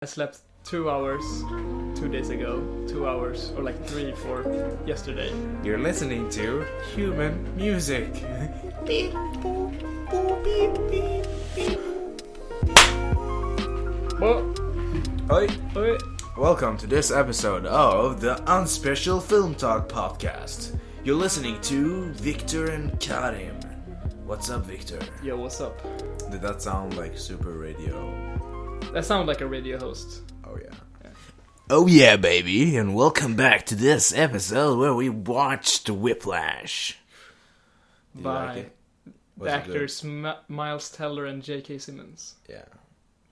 I slept 2 hours 2 days ago, 2 hours or like 3 for yesterday. You're listening to Human Music. Beep, boop, boop, beep, beep, beep. Oi. Oi. Welcome to this episode of the Unspecial Filmtalk podcast. You're listening to Victor and Karim. What's up, Victor? Yo, what's up? Did that sound like super radio? That sounds like a radio host. Oh yeah. Oh yeah, baby, and welcome back to this episode where we watched Whiplash. By the actors Miles Teller and J.K. Simmons. Yeah.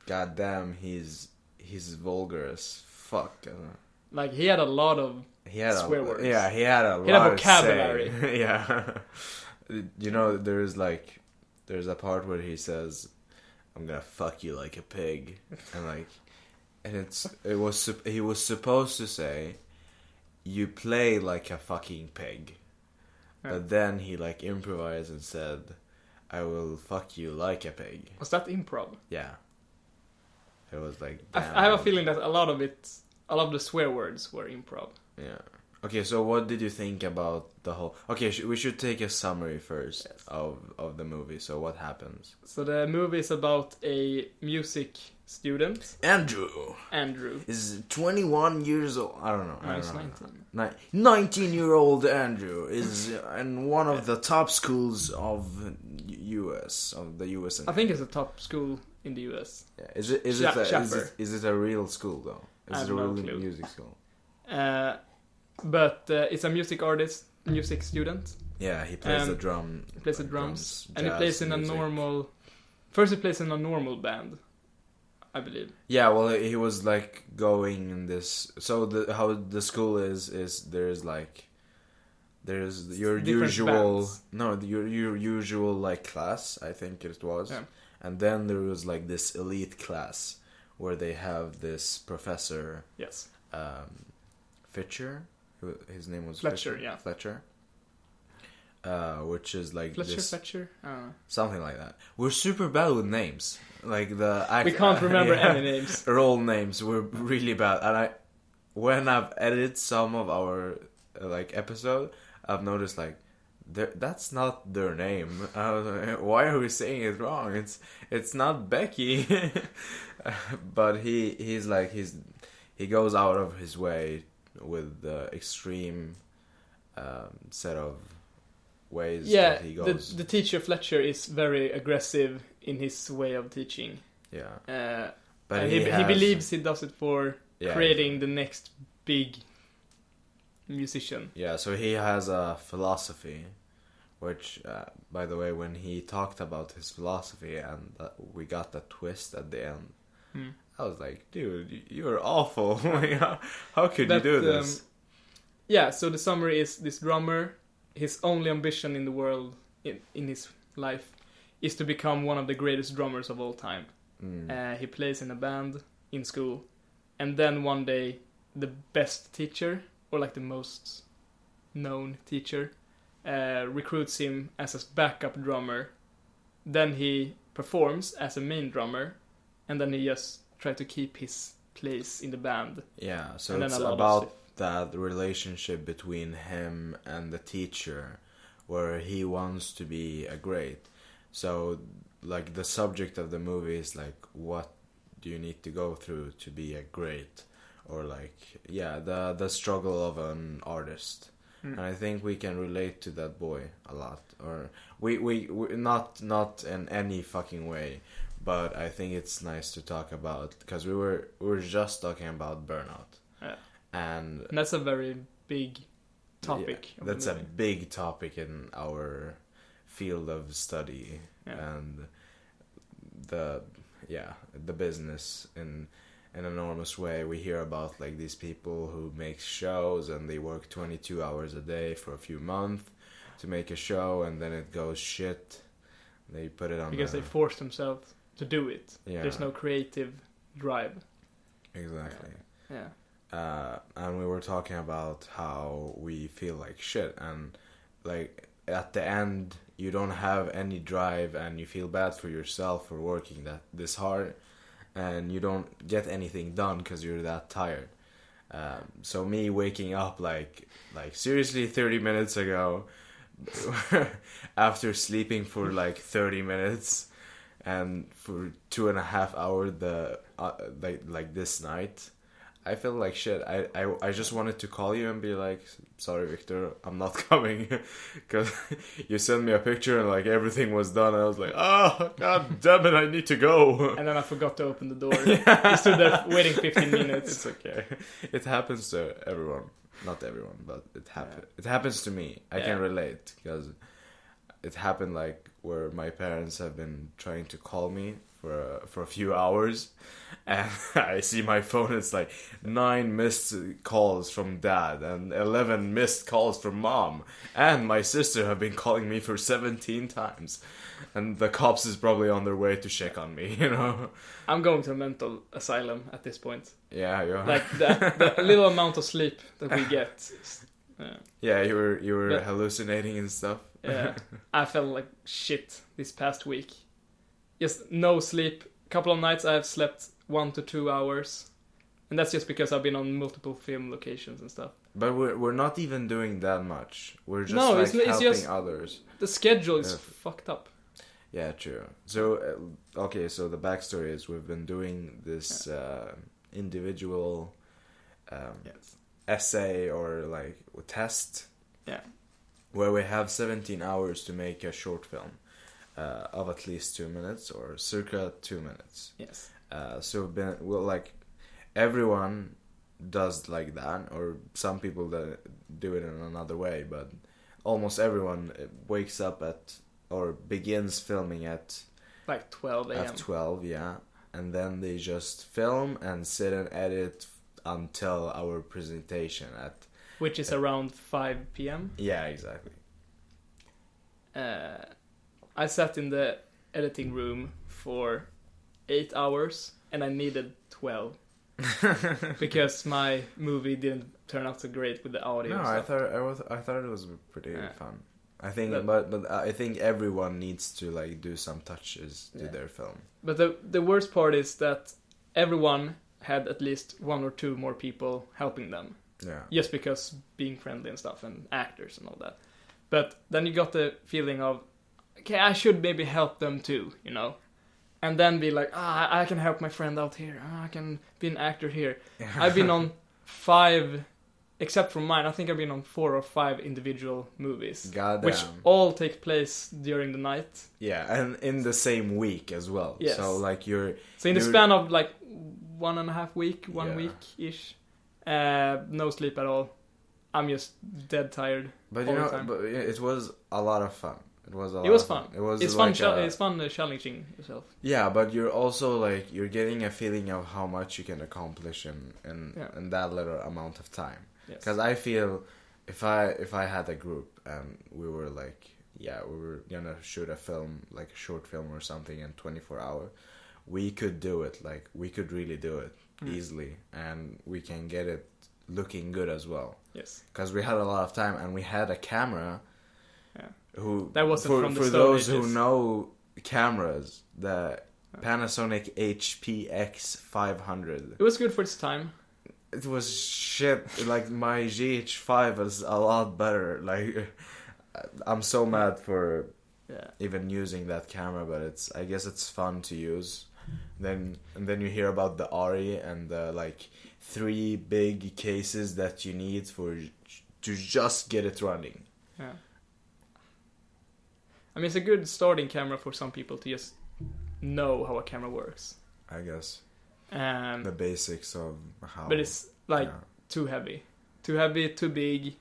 God damn, he's vulgar as fuck. Like, he had a lot of swear words. Yeah, he had a lot of vocabulary. Yeah. You know, there's a part where he says, "I'm gonna fuck you like a pig," and he was supposed to say, "You play like a fucking pig," but then he improvised and said, "I will fuck you like a pig." Was that improv? Yeah. It was like. I have a feeling that a lot of the swear words were improv. Yeah. Okay, so what did you think about the whole... Okay, we should take a summary first of the movie. So what happens? So the movie is about a music student. Andrew. Is 21 years old. I don't know. No, he's 19. 19-year-old Andrew is in one of the top schools of the US. I think it's a top school in the US. Yeah. Is it a real school though? Is it a real music school? But it's a music student. Yeah, he plays the drum. He plays the drums, and he plays in music. First, he plays in a normal band, I believe. Yeah, well, he was going in this. So how the school is there's your usual bands. your usual class, I think it was, and then there was this elite class where they have this professor. Yes. Fitcher. His name was Fletcher. Yeah. Fletcher. Which is Fletcher. Something like that. We're super bad with names. We can't remember any names. Role names. We're really bad. And when I've edited some of our episode, I've noticed that's not their name. Why are we saying it wrong? It's not Becky. But he goes out of his way with the extreme set of ways that he goes. The teacher Fletcher is very aggressive in his way of teaching. Yeah. But he believes he does it for creating the next big musician. Yeah, so he has a philosophy, which, by the way, when he talked about his philosophy and we got that twist at the end, I was like, dude, you're awful. How could you do this? So the summary is this drummer, his only ambition in the world, in his life, is to become one of the greatest drummers of all time. He plays in a band in school, and then one day the best teacher, or the most known teacher, recruits him as a backup drummer. Then he performs as a main drummer, and then he just try to keep his place in the band. Yeah, so it's about that relationship between him and the teacher, where he wants to be a great. So, the subject of the movie is what do you need to go through to be a great, or the struggle of an artist. And I think we can relate to that boy a lot, or we not in any fucking way. But I think it's nice to talk about, because we were just talking about burnout. Yeah. And that's a very big topic. Yeah, that's a big topic in our field of study. Yeah. And the business in an enormous way. We hear about these people who make shows and they work 22 hours a day for a few months to make a show, and then it goes shit. They put it on because they force themselves to do it. Yeah. There's no creative drive. Exactly. Yeah. And we were talking about how we feel like shit, and at the end you don't have any drive and you feel bad for yourself for working this hard, and you don't get anything done because you're that tired. So me waking up like seriously 30 minutes ago after sleeping for like 30 minutes and for 2.5 hours like this night, I feel like shit. I just wanted to call you and be like, sorry Victor, I'm not coming, because you sent me a picture and like everything was done and I was like, oh god damn it, I need to go. And then I forgot to open the door. You stood there waiting 15 minutes. It's okay. It happens to everyone. Not everyone, but it happens to me. I can relate, because it happened like where my parents have been trying to call me for a few hours, and I see my phone, it's like 9 missed calls from dad and 11 missed calls from mom, and my sister have been calling me for 17 times, and the cops is probably on their way to check on me, you know. I'm going to a mental asylum at this point. Yeah, you are. Like the little amount of sleep that we get. Yeah, you were hallucinating and stuff. Yeah, I felt like shit this past week. Just no sleep. A couple of nights I have slept 1 to 2 hours, and that's just because I've been on multiple film locations and stuff. But we're not even doing that much. We're just it's helping just, others. The schedule is fucked up. Yeah, true. So so the backstory is we've been doing this individual essay or like test. Yeah. Where we have 17 hours to make a short film of at least 2 minutes or circa 2 minutes. Yes. So like everyone does like that, or some people that do it in another way, but almost everyone wakes up at or begins filming at like 12 a.m. At 12, yeah, and then they just film and sit and edit until our presentation at, which is around 5 p.m. Yeah, exactly. I sat in the editing room for 8 hours and I needed 12 because my movie didn't turn out so great with the audio. No, I thought it was pretty fun. I think, but I think everyone needs to like do some touches to their film. But the worst part is that everyone had at least 1 or 2 more people helping them. Yeah. Just because being friendly and stuff, and actors and all that. But then you got the feeling of, okay, I should maybe help them too, you know? And then be like, I can help my friend out here. I can be an actor here. I've been on 5, except for mine, I think I've been on 4 or 5 individual movies. Goddamn. Which all take place during the night. Yeah, and in the same week as well. Yes. So like So in the span of like 1.5 week, 1 week-ish, no sleep at all. I'm just dead tired. But you know, but it was a lot of fun. It was fun. It's fun. It's fun challenging yourself. Yeah, but you're also like you're getting a feeling of how much you can accomplish in that little amount of time. Because I feel if I had a group and we were like, we were gonna shoot a film, like a short film or something in 24 hours, we could do it. Like we could really do it easily, and we can get it looking good as well. Yes. Because we had a lot of time and we had a camera. Yeah. That wasn't from the for Stone those Ages. who know cameras, the Panasonic HPX 500. It was good for its time. It was shit. Like my GH5 is a lot better. Like I'm so mad for even using that camera, but I guess it's fun to use. Then you hear about the Ari and the like 3 big cases that you need to just get it running. Yeah. I mean, it's a good starting camera for some people to just know how a camera works. I guess. The basics of how. But it's like too heavy, too big,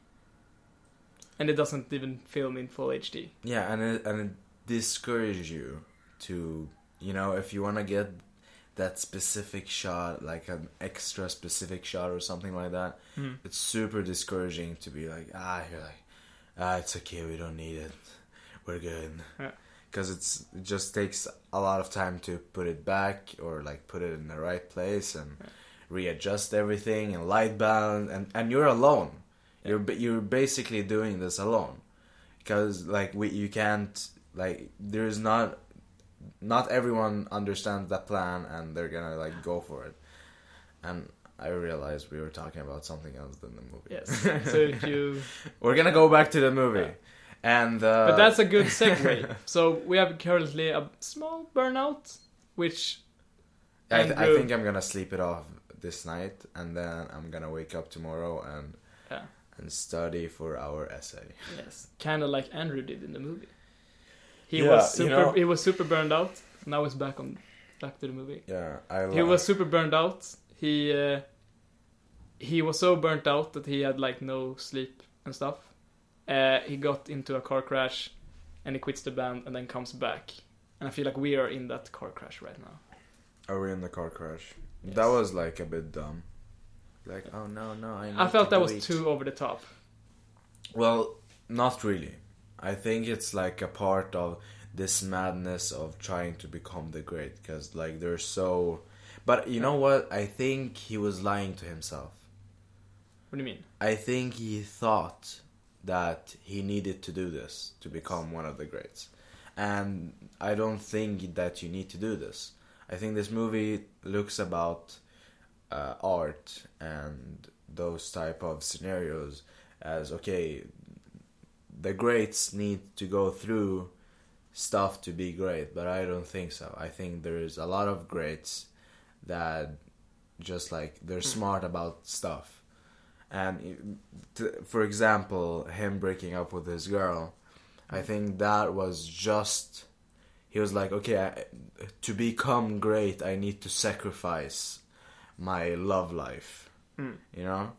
and it doesn't even film in full HD. Yeah, and it discourages you to, you know, if you want to get that specific shot, like an extra specific shot or something like that, it's super discouraging to be like, it's okay, we don't need it. We're good. Because it just takes a lot of time to put it back or like put it in the right place and readjust everything and light balance, and you're alone. You're basically doing this alone, because like you can't, like there's not not everyone understands that plan and they're gonna like go for it. And I realized we were talking about something else than the movie. Yes. So if you... We're gonna go back to the movie. Yeah. And but that's a good segue. So we have currently a small burnout, which I think I'm gonna sleep it off this night, and then I'm gonna wake up tomorrow and study for our essay. Yes, kind of like Andrew did in the movie. He was super burned out. Now he's back to the movie. Yeah, he was super burned out. He was so burnt out that he had like no sleep and stuff. He got into a car crash, and he quits the band and then comes back. And I feel like we are in that car crash right now. Are we in the car crash? Yes. That was like a bit dumb. Like, oh no, I felt that was too over the top. Well, not really. I think it's like a part of this madness of trying to become the great, because like they're so... But you know what? I think he was lying to himself. What do you mean? I think he thought that he needed to do this to become one of the greats. And I don't think that you need to do this. I think this movie looks about art and those type of scenarios as, okay, the greats need to go through stuff to be great, but I don't think so. I think there's a lot of greats that just like they're smart about stuff. And for example, him breaking up with his girl, I think that was just... He was like, okay, to become great, I need to sacrifice my love life. You know?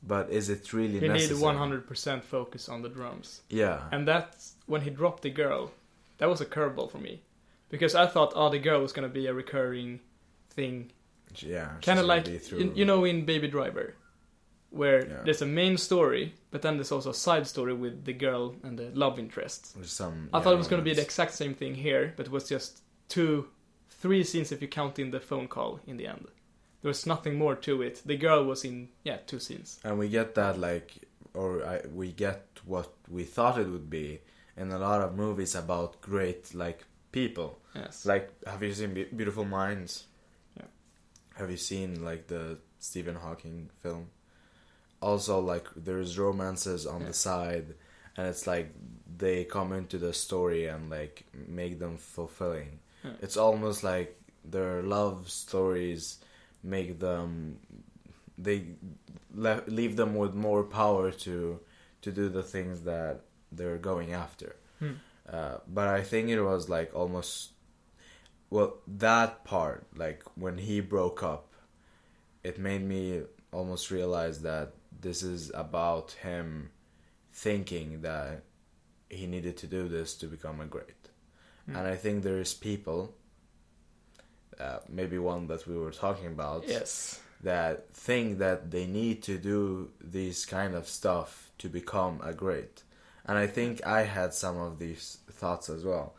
But is it really necessary? He need 100% focus on the drums. Yeah. And that's when he dropped the girl. That was a curveball for me. Because I thought, the girl was going to be a recurring thing. Yeah. Kind of like, you know, in Baby Driver. Where there's a main story, but then there's also a side story with the girl and the love interest. I thought it was going to be the exact same thing here, but it was just 3 scenes if you count in the phone call in the end. There was nothing more to it. The girl was in, 2 scenes. And we get that, we get what we thought it would be in a lot of movies about great, people. Yes. Like, have you seen Beautiful Minds? Yeah. Have you seen, the Stephen Hawking film? Also, there's romances on the side, and it's they come into the story and, make them fulfilling. Yeah. It's almost like their love stories make them... They leave them with more power to do the things that they're going after. But I think it was, almost... Well, that part, when he broke up, it made me almost realize that this is about him thinking that he needed to do this to become a great. And I think there is people, maybe one that we were talking about, yes, that think that they need to do this kind of stuff to become a great. And I think I had some of these thoughts as well.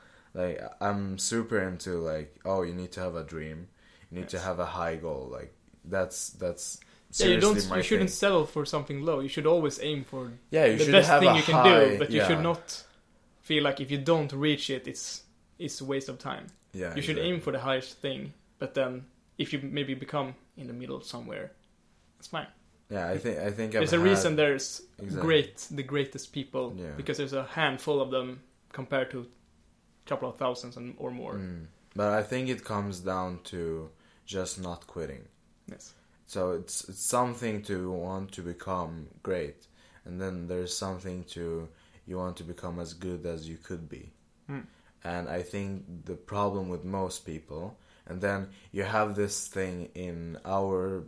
I'm super into you need to have a dream, you need to have a high goal. That's you shouldn't settle for something low. You should always aim for the best thing you can do, but you should not feel like if you don't reach it, it's a waste of time. Yeah, you should aim for the highest thing, but then if you maybe become in the middle somewhere, it's fine. Yeah, I think there's a reason there's the greatest people, because there's a handful of them compared to a couple of thousands or more. But I think it comes down to just not quitting. Yes. So it's something to want to become great, and then there's something to you want to become as good as you could be. And I think the problem with most people, and then you have this thing in our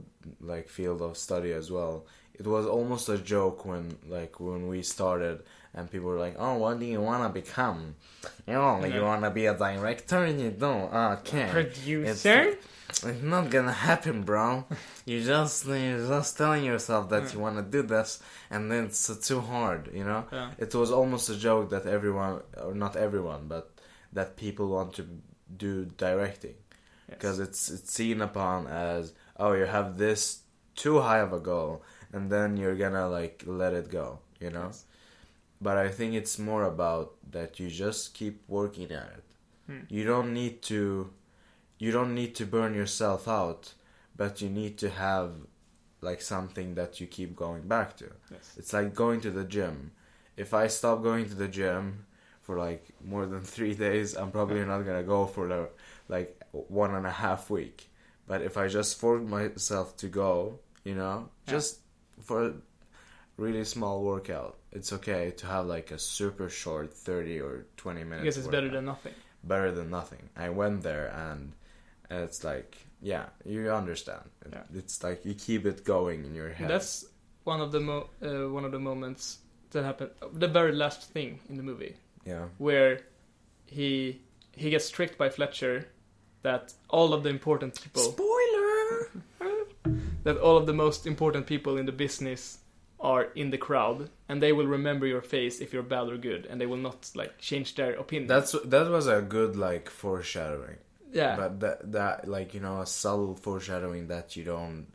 field of study as well. It was almost a joke when we started, and people were like, "Oh, what do you want to become? You want to be a director, and you don't. Okay, producer." It's not gonna happen, bro. You're just telling yourself that you want to do this, and then it's too hard, you know? Yeah. It was almost a joke that everyone, or not everyone, but that people want to do directing. Because it's seen upon as, you have this too high of a goal, and then you're gonna, let it go, you know? Yes. But I think it's more about that you just keep working at it. You don't need to burn yourself out, but you need to have like something that you keep going back to. Yes. It's like going to the gym. If I stop going to the gym for like more than 3 days, I'm probably not gonna go for the like 1.5 week. But if I just force myself to go, just for a really small workout, it's okay to have like a super short 30 or 20 minutes. Because it's workout. better than nothing. Better than nothing. I went there and it's like, yeah, you understand. Yeah. It's like you keep it going in your head. That's one of the moments that happened. The very last thing in the movie. Yeah. Where he gets tricked by Fletcher that all of the important people. Spoiler. That all of the most important people in the business are in the crowd, and they will remember your face if you're bad or good, and they will not like change their opinion. That was a good like foreshadowing. Yeah. But that like a subtle foreshadowing that you don't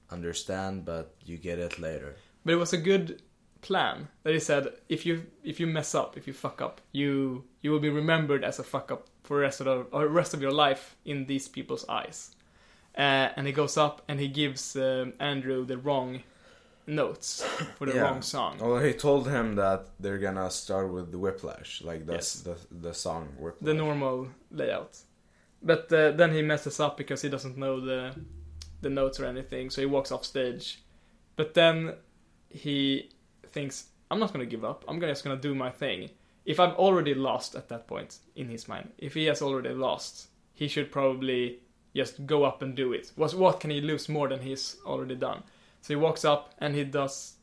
understand, but you get it later. But it was a good plan that he said if you mess up, if you fuck up, you will be remembered as a fuck up for the rest of your life in these people's eyes. And he goes up and he gives Andrew the wrong notes for the wrong song. Well, he told him that they're gonna start with the Whiplash, like the song Whiplash. The normal layout. But then he messes up because he doesn't know the notes or anything, so he walks off stage. But then he thinks, I'm not gonna give up, I'm just gonna do my thing. If I've already lost at that point, in his mind, if he has already lost, he should probably just go up and do it. What can he lose more than he's already done? So he walks up and he does...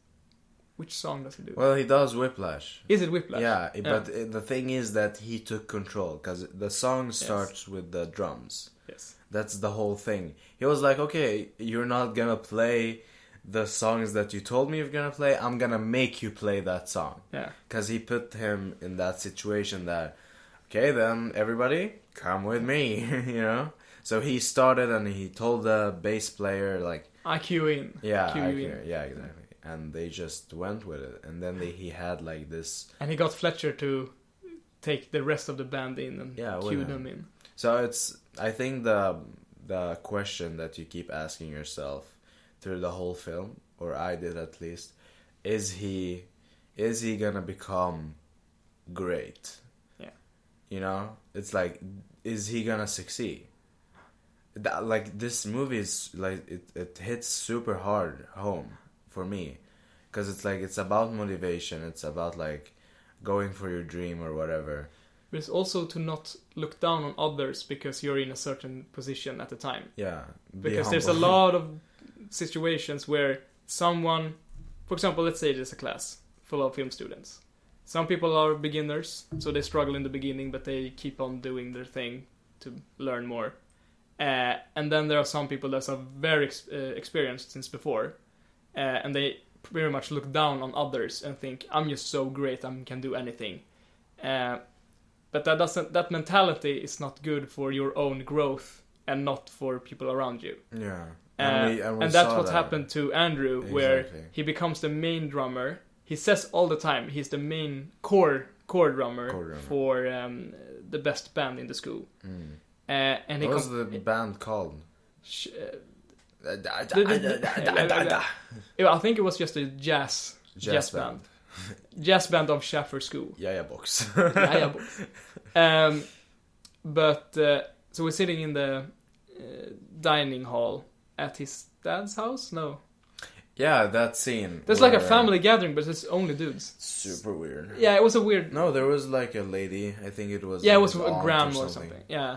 Which song does he do? Well, he does Whiplash. Is it Whiplash? Yeah, but the thing is that he took control, because the song starts with the drums. Yes. That's the whole thing. He was like, okay, you're not gonna play the songs that you told me you're gonna play, I'm gonna make you play that song. Yeah. Because he put him in that situation that, okay, then everybody, come with me, So he started and he told the bass player, like... I cue in. Yeah, cue you in. Yeah, exactly. And they just went with it. And then he had like this... And he got Fletcher to take the rest of the band in and cue them in. So I think the question that you keep asking yourself through the whole film, or I did at least, is he gonna become great? Yeah. It's like, is he gonna succeed? Like, this movie is like it hits super hard home for me, because it's like it's about motivation, it's about like going for your dream or whatever. But it's also to not look down on others because you're in a certain position at the time. Yeah. Because there's a lot of situations where someone, for example, let's say there's a class full of film students. Some people are beginners, so they struggle in the beginning, but they keep on doing their thing to learn more. And then there are some people that are very experienced since before, and they very much look down on others and think, I'm just so great, I can do anything. But that mentality is not good for your own growth and not for people around you. Yeah. And that's what happened to Andrew, exactly. Where he becomes the main drummer. He says all the time he's the main core drummer for the best band in the school. And what was the band called? I think it was just a jazz band. Jazz band of Schaffer School. Yeah, box. Yeah, box. But so we're sitting in the dining hall at his dad's house. No. Yeah, that scene. There's like a family gathering, but it's only dudes. Super weird. Yeah, it was a weird... No, there was like a lady. I think it was... Yeah, it was a grandma or something. Yeah.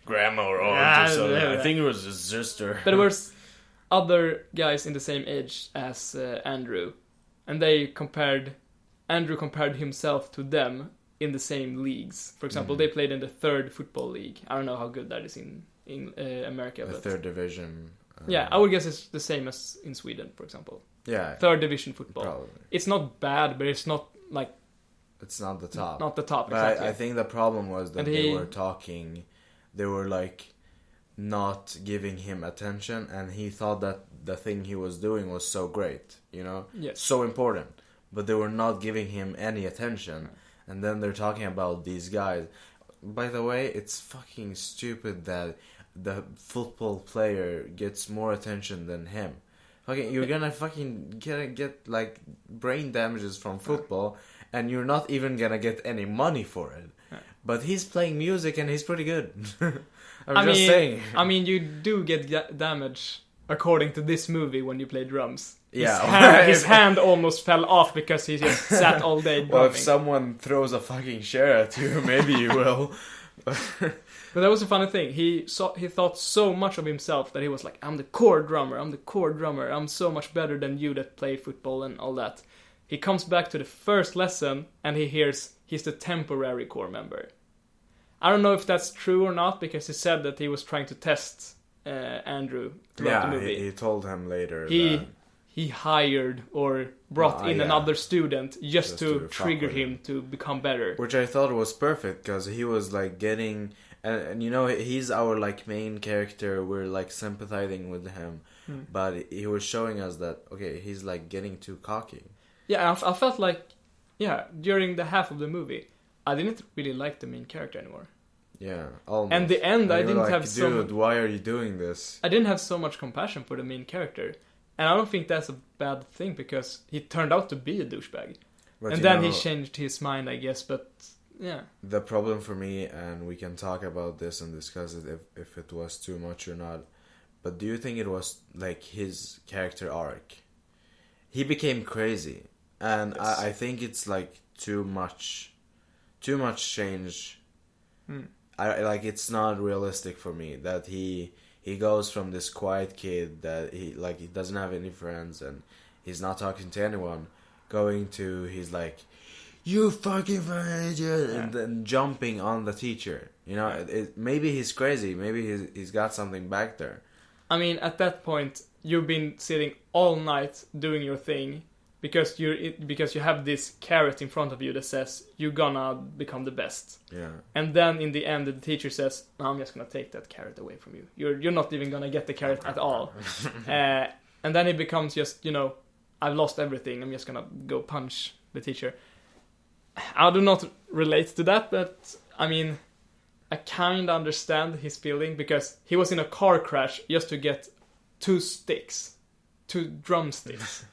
Grandma or aunt or something. I think it was his sister. But there was other guys in the same age as Andrew. And Andrew compared himself to them in the same leagues. For example, they played in the 3rd football league. I don't know how good that is in America. The 3rd division. Yeah, I would guess it's the same as in Sweden, for example. Yeah. 3rd division football. Probably. It's not bad, but it's not like... It's not the top. Not the top, but exactly. I think the problem was that they were like not giving him attention, and he thought that the thing he was doing was so great, Yes. So important, but they were not giving him any attention. And then they're talking about these guys. by the way, it's fucking stupid that the football player gets more attention than him. Fucking, you're gonna fucking get like brain damages from football, and you're not even gonna get any money for it. But he's playing music and he's pretty good. I'm just saying. I mean, you do get damage according to this movie when you play drums. Yeah, his hand almost fell off because he just sat all day drumming. Well, if someone throws a fucking chair at you, maybe you will. But that was a funny thing. He thought so much of himself that he was like, I'm the core drummer. I'm so much better than you that play football and all that. He comes back to the first lesson and he hears he's the temporary core member. I don't know if that's true or not, because he said that he was trying to test Andrew throughout the movie. He told him later he hired or brought in another student just to trigger him to become better. Which I thought was perfect, because he was like getting... And you know, he's our like main character. We're like sympathizing with him. But he was showing us that, okay, he's like getting too cocky. Yeah, I felt like, during the half of the movie, I didn't really like the main character anymore. Yeah, almost. And the end, I didn't have dude, why are you doing this? I didn't have so much compassion for the main character. And I don't think that's a bad thing, because he turned out to be a douchebag. But and then he changed his mind, I guess, but yeah. The problem for me, and we can talk about this and discuss it if it was too much or not, but do you think it was like his character arc? He became crazy. And yes. I think it's like too much change. It's not realistic for me that he goes from this quiet kid that he doesn't have any friends and he's not talking to anyone, going to he's like, you fucking idiot, and then jumping on the teacher. You know, maybe he's crazy, maybe he's got something back there. I mean, at that point, you've been sitting all night doing your thing. Because you have this carrot in front of you that says you're gonna become the best. Yeah. And then in the end the teacher says, no, I'm just gonna take that carrot away from you. You're not even gonna get the carrot at all. And then it becomes just, I've lost everything. I'm just gonna go punch the teacher. I do not relate to that, but I mean, I kinda understand his feeling, because he was in a car crash just to get two drumsticks.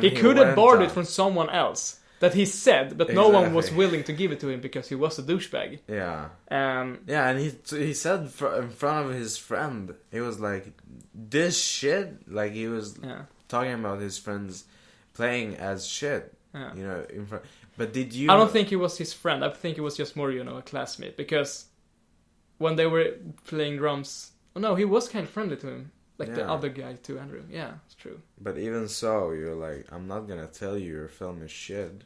He could have borrowed it from someone else that he said, but no one was willing to give it to him because he was a douchebag. Yeah. And he said in front of his friend, he was like, this shit, like he was talking about his friends playing as shit. Yeah. In front. But did you? I don't think he was his friend. I think he was just more, a classmate, because when they were playing drums, he was kind of friendly to him. Like the other guy too, Andrew. Yeah, it's true. But even so, you're like, I'm not gonna tell you your film is shit.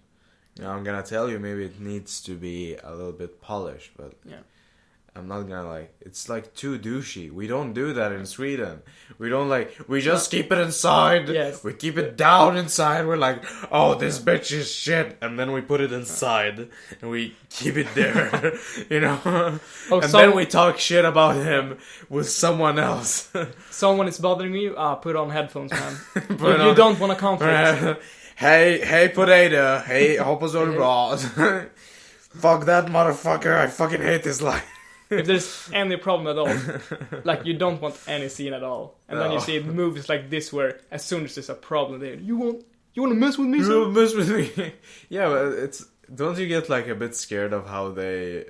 I'm gonna tell you maybe it needs to be a little bit polished, but I'm not gonna it's like too douchey. We don't do that in Sweden. We don't we just keep it inside. Yes. We keep it down inside. We're like, oh, this bitch is shit. And then we put it inside and we keep it there, then we talk shit about him with someone else. Someone is bothering you? Put on headphones, man. You don't want to conflict. Hey, potato. Hey, hoppas du bra. Fuck that motherfucker. I fucking hate this life. If there's any problem at all, you don't want any scene at all, and then you see movies like this where as soon as there's a problem, you want to mess with me? You want to mess with me? Yeah, but don't you get a bit scared of how they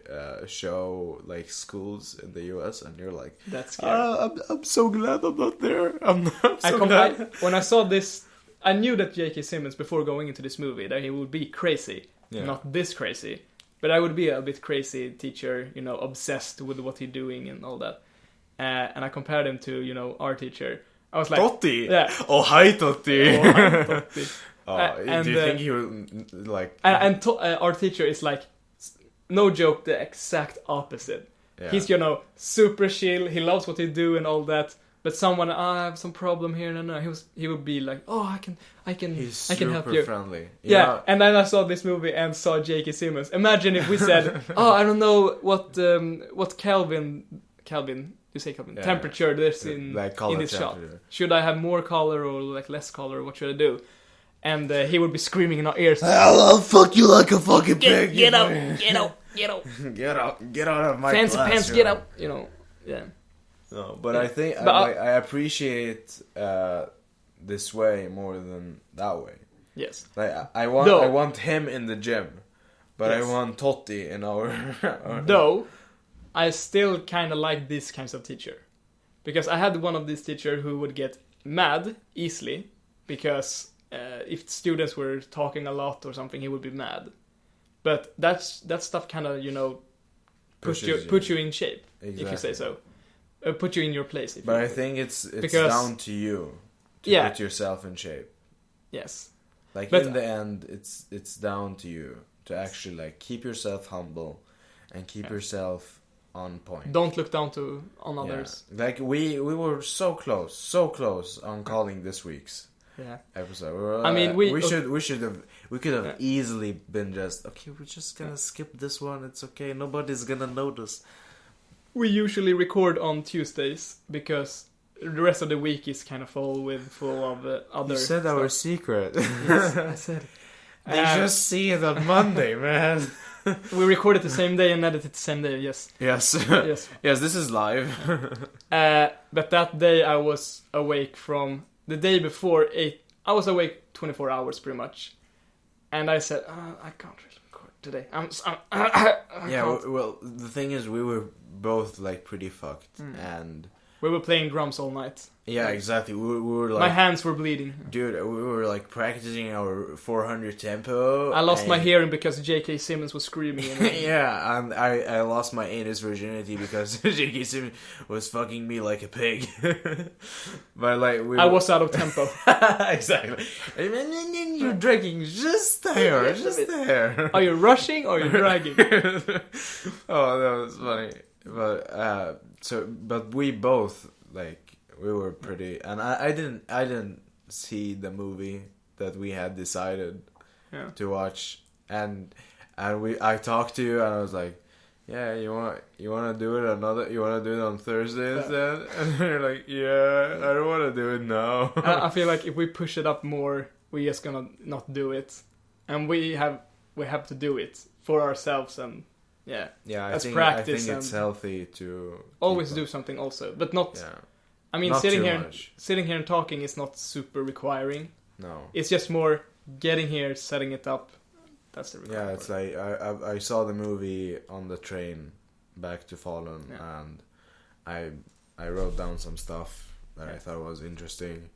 show schools in the US, and you're like, that's scary. I'm so glad I'm not there. I'm so glad. When I saw this, I knew that J.K. Simmons, before going into this movie, that he would be crazy, not this crazy. But I would be a bit crazy teacher, obsessed with what he's doing and all that. And I compared him to, our teacher. I was like... Totti? Yeah. Oh, hi, Totti. And, do you think he would, And our teacher is no joke, the exact opposite. Yeah. He's, super chill. He loves what he do and all that. But someone, I have some problem here. No. He would be like, oh, I can help you. He's super friendly. Yeah. And then I saw this movie and saw J.K. Simmons. Imagine if we said, I don't know what Kelvin, you say Kelvin, temperature there's in this shot. Should I have more color or less color? What should I do? And he would be screaming in our ears. I'll fuck you like a fucking pig. Get out, get out, get out. Get out of my Fancy class. pants, get out. You know, yeah. No, but I think But I appreciate this way more than that way. Yes. Like I want him in the gym, but Yes. I want Totti in our. Though, I still kind of like these kinds of teacher, because I had one of these teacher who would get mad easily because if students were talking a lot or something, he would be mad. But that stuff kind of put you in shape, Exactly. if you say so. Put you in your place. But I think it's because, down to you to put yourself in shape. Yes. Like in the end, it's down to you to actually like keep yourself humble and keep yourself on point. Don't look down on others. Yeah. Like we were so close on calling this week's episode. We could have easily been just we're just gonna skip this one. It's okay. Nobody's gonna notice. We usually record on Tuesdays because the rest of the week is kind of full of other. You said stuff. our secret. Yes, I said. They just see it on Monday, man. We record it the same day and edit it the same day. Yes. Yes. Yes. Yes. This is live. But that day I was awake from the day before 8. I was awake 24 hours pretty much, and I said, I can't really record today. Well, the thing is, we were both like pretty fucked, and we were playing drums all night. yeah, exactly. We were like, my hands were bleeding. dude, we were like practicing our 400 tempo. I lost my hearing because J.K. Simmons was screaming. Yeah, and I lost my anus virginity because J.K. Simmons was fucking me like a pig. But like I was out of tempo. Exactly. And you're dragging just there. Are you rushing or are you dragging? Oh, that was funny. But we both we were pretty, and I didn't see the movie that we had decided to watch, and I talked to you and I was like, yeah, you want to do it on Thursday instead, and you're like, yeah, I don't want to do it now. I feel like if we push it up more, we're just gonna not do it, and we have to do it for ourselves and. Yeah, I think it's healthy to always do something also, but not. Yeah. I mean, not sitting here and talking is not super requiring. No, it's just more getting here, setting it up. That's the requirement. Yeah, it's like I saw the movie on the train back to Falun, and I wrote down some stuff that I thought was interesting.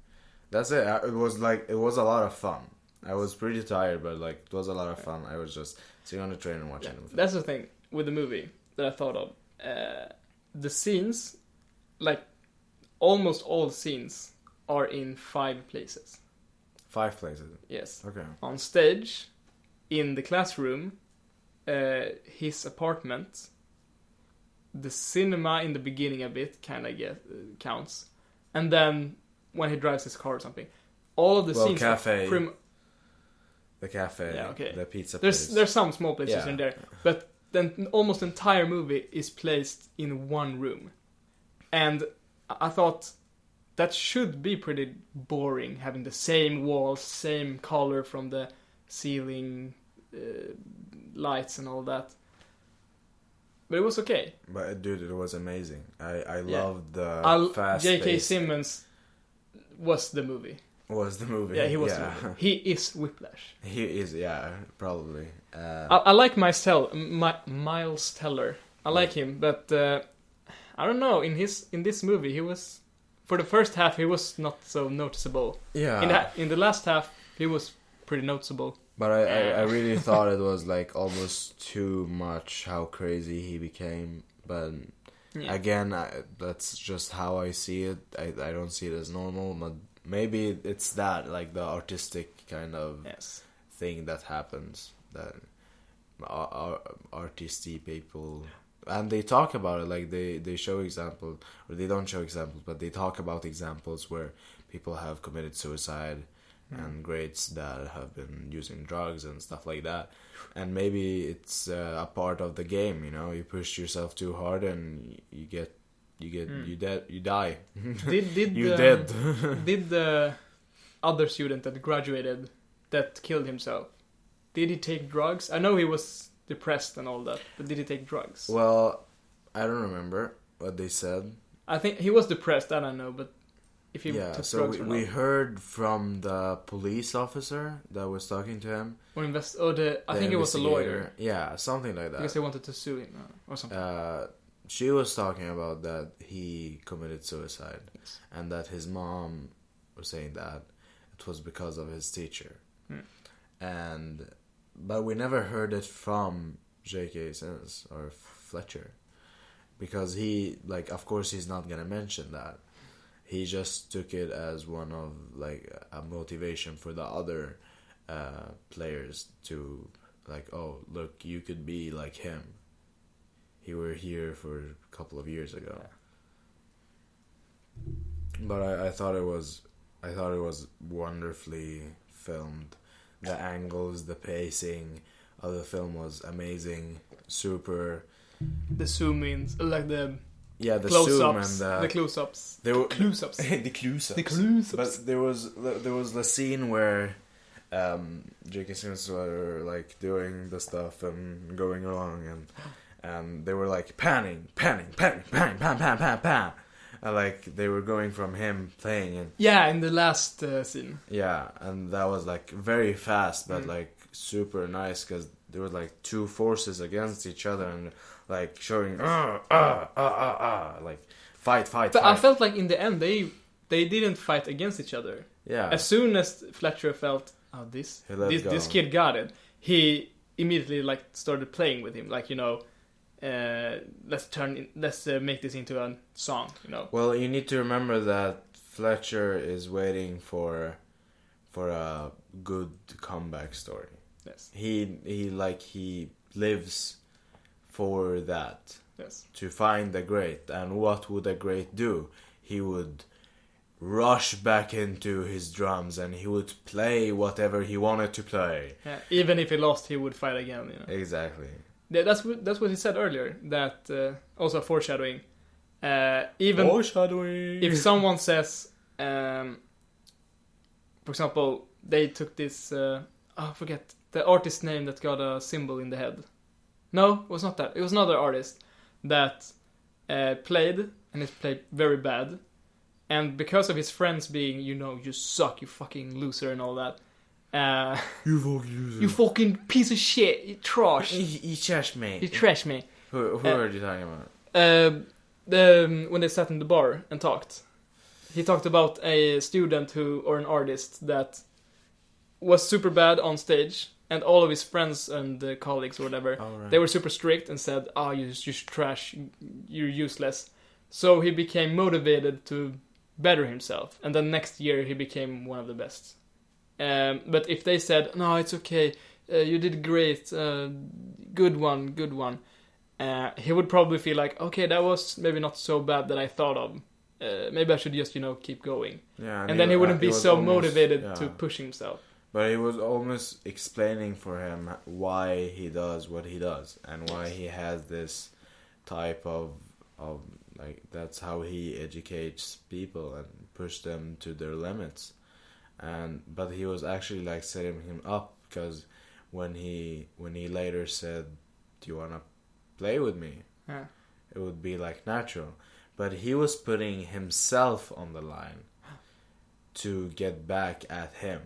That's it. It was a lot of fun. I was pretty tired, but it was a lot of fun. I was just sitting on the train and watching it. That's the thing with the movie that I thought of. The scenes, almost all scenes, are in 5 places. 5 places? Yes. Okay. On stage, in the classroom, his apartment, the cinema in the beginning a bit kind of counts, and then when he drives his car or something. All of the scenes... cafe. The cafe, the pizza place. There's some small places in there, but then almost the entire movie is placed in one room. And I thought that should be pretty boring, having the same walls, same color from the ceiling, lights and all that. But it was okay. But dude, it was amazing. I loved the fast J.K. Simmons was the movie. Was the movie. Yeah, he was the movie. He is Whiplash. He is, probably. I like Miles Teller. I like him, but I don't know. In this movie, he was, for the first half, he was not so noticeable. Yeah. In the last half, he was pretty noticeable. But I really thought it was almost too much how crazy he became. But again, that's just how I see it. I don't see it as normal, but maybe it's that, the artistic kind of thing that happens. That artisty people... And they talk about it, they show examples, or they don't show examples, but they talk about examples where people have committed suicide and grades that have been using drugs and stuff like that. And maybe it's a part of the game, you push yourself too hard and you die. Did you dead. Did the other student that graduated that killed himself, did he take drugs? I know he was depressed and all that, but did he take drugs? Well, I don't remember what they said. I think he was depressed, I don't know, but if he Yeah, took so drugs we heard from the police officer that was talking to him. Or I think it was a lawyer. Yeah, something like that. Because they wanted to sue him or something. She was talking about that he committed suicide. Yes. And that his mom was saying that it was because of his teacher. But we never heard it from J.K. Simmons or Fletcher. Because he, like, of course he's not gonna mention that. He just took it as one of, like, a motivation for the other players to, like, oh, look, you could be like him. He were here for a couple of years ago. Yeah. But I thought it was wonderfully filmed. The angles, the pacing of the film was amazing. Super. The zoom-ins, like the the close-ups, zoom and the close-ups. They were close-ups. the close-ups. The close-ups. But there was the scene where J.K. Simmons were like doing the stuff and going along and they were like panning, pan, and like they were going from him playing and in the last scene. Yeah, and that was like very fast, but like super nice because there were like two forces against each other and like showing like fight. But I felt like in the end they didn't fight against each other. Yeah. As soon as Fletcher felt this kid got it, he immediately like started playing with him, like, you know, let's make this into a song, you know. Well, you need to remember that Fletcher is waiting for a good comeback story. Yes. He lives for that. Yes. To find the great. And what would a great do? He would rush back into his drums and he would play whatever he wanted to play. Yeah, even if he lost, he would fight again, you know. Exactly. Yeah, that's what he said earlier. That also foreshadowing. Even foreshadowing. If someone says, for example, they took this. I forget the artist's name that got a symbol in the head. No, it was not that. It was another artist that played, and it played very bad. And because of his friends being, you know, you suck, you fucking loser, and all that. You fucking loser. You fucking piece of shit. You trash. You trash me. You trash me. Who are you talking about? When they sat in the bar and talked. He talked about a student or an artist that was super bad on stage, and all of his friends and colleagues or whatever, they were super strict and said, you're trash, you're useless. So he became motivated to better himself, and then next year he became one of the best. But if they said, no, it's okay, you did great, good one, he would probably feel like, okay, that was maybe not so bad that I thought of. Maybe I should just, keep going. Yeah, and then he wouldn't be so motivated to push himself. But he was almost explaining for him why he does what he does and why he has this type of like, that's how he educates people and push them to their limits. But he was actually like setting him up, because when he later said, "Do you wanna play with me?" Yeah. It would be like natural. But he was putting himself on the line to get back at him.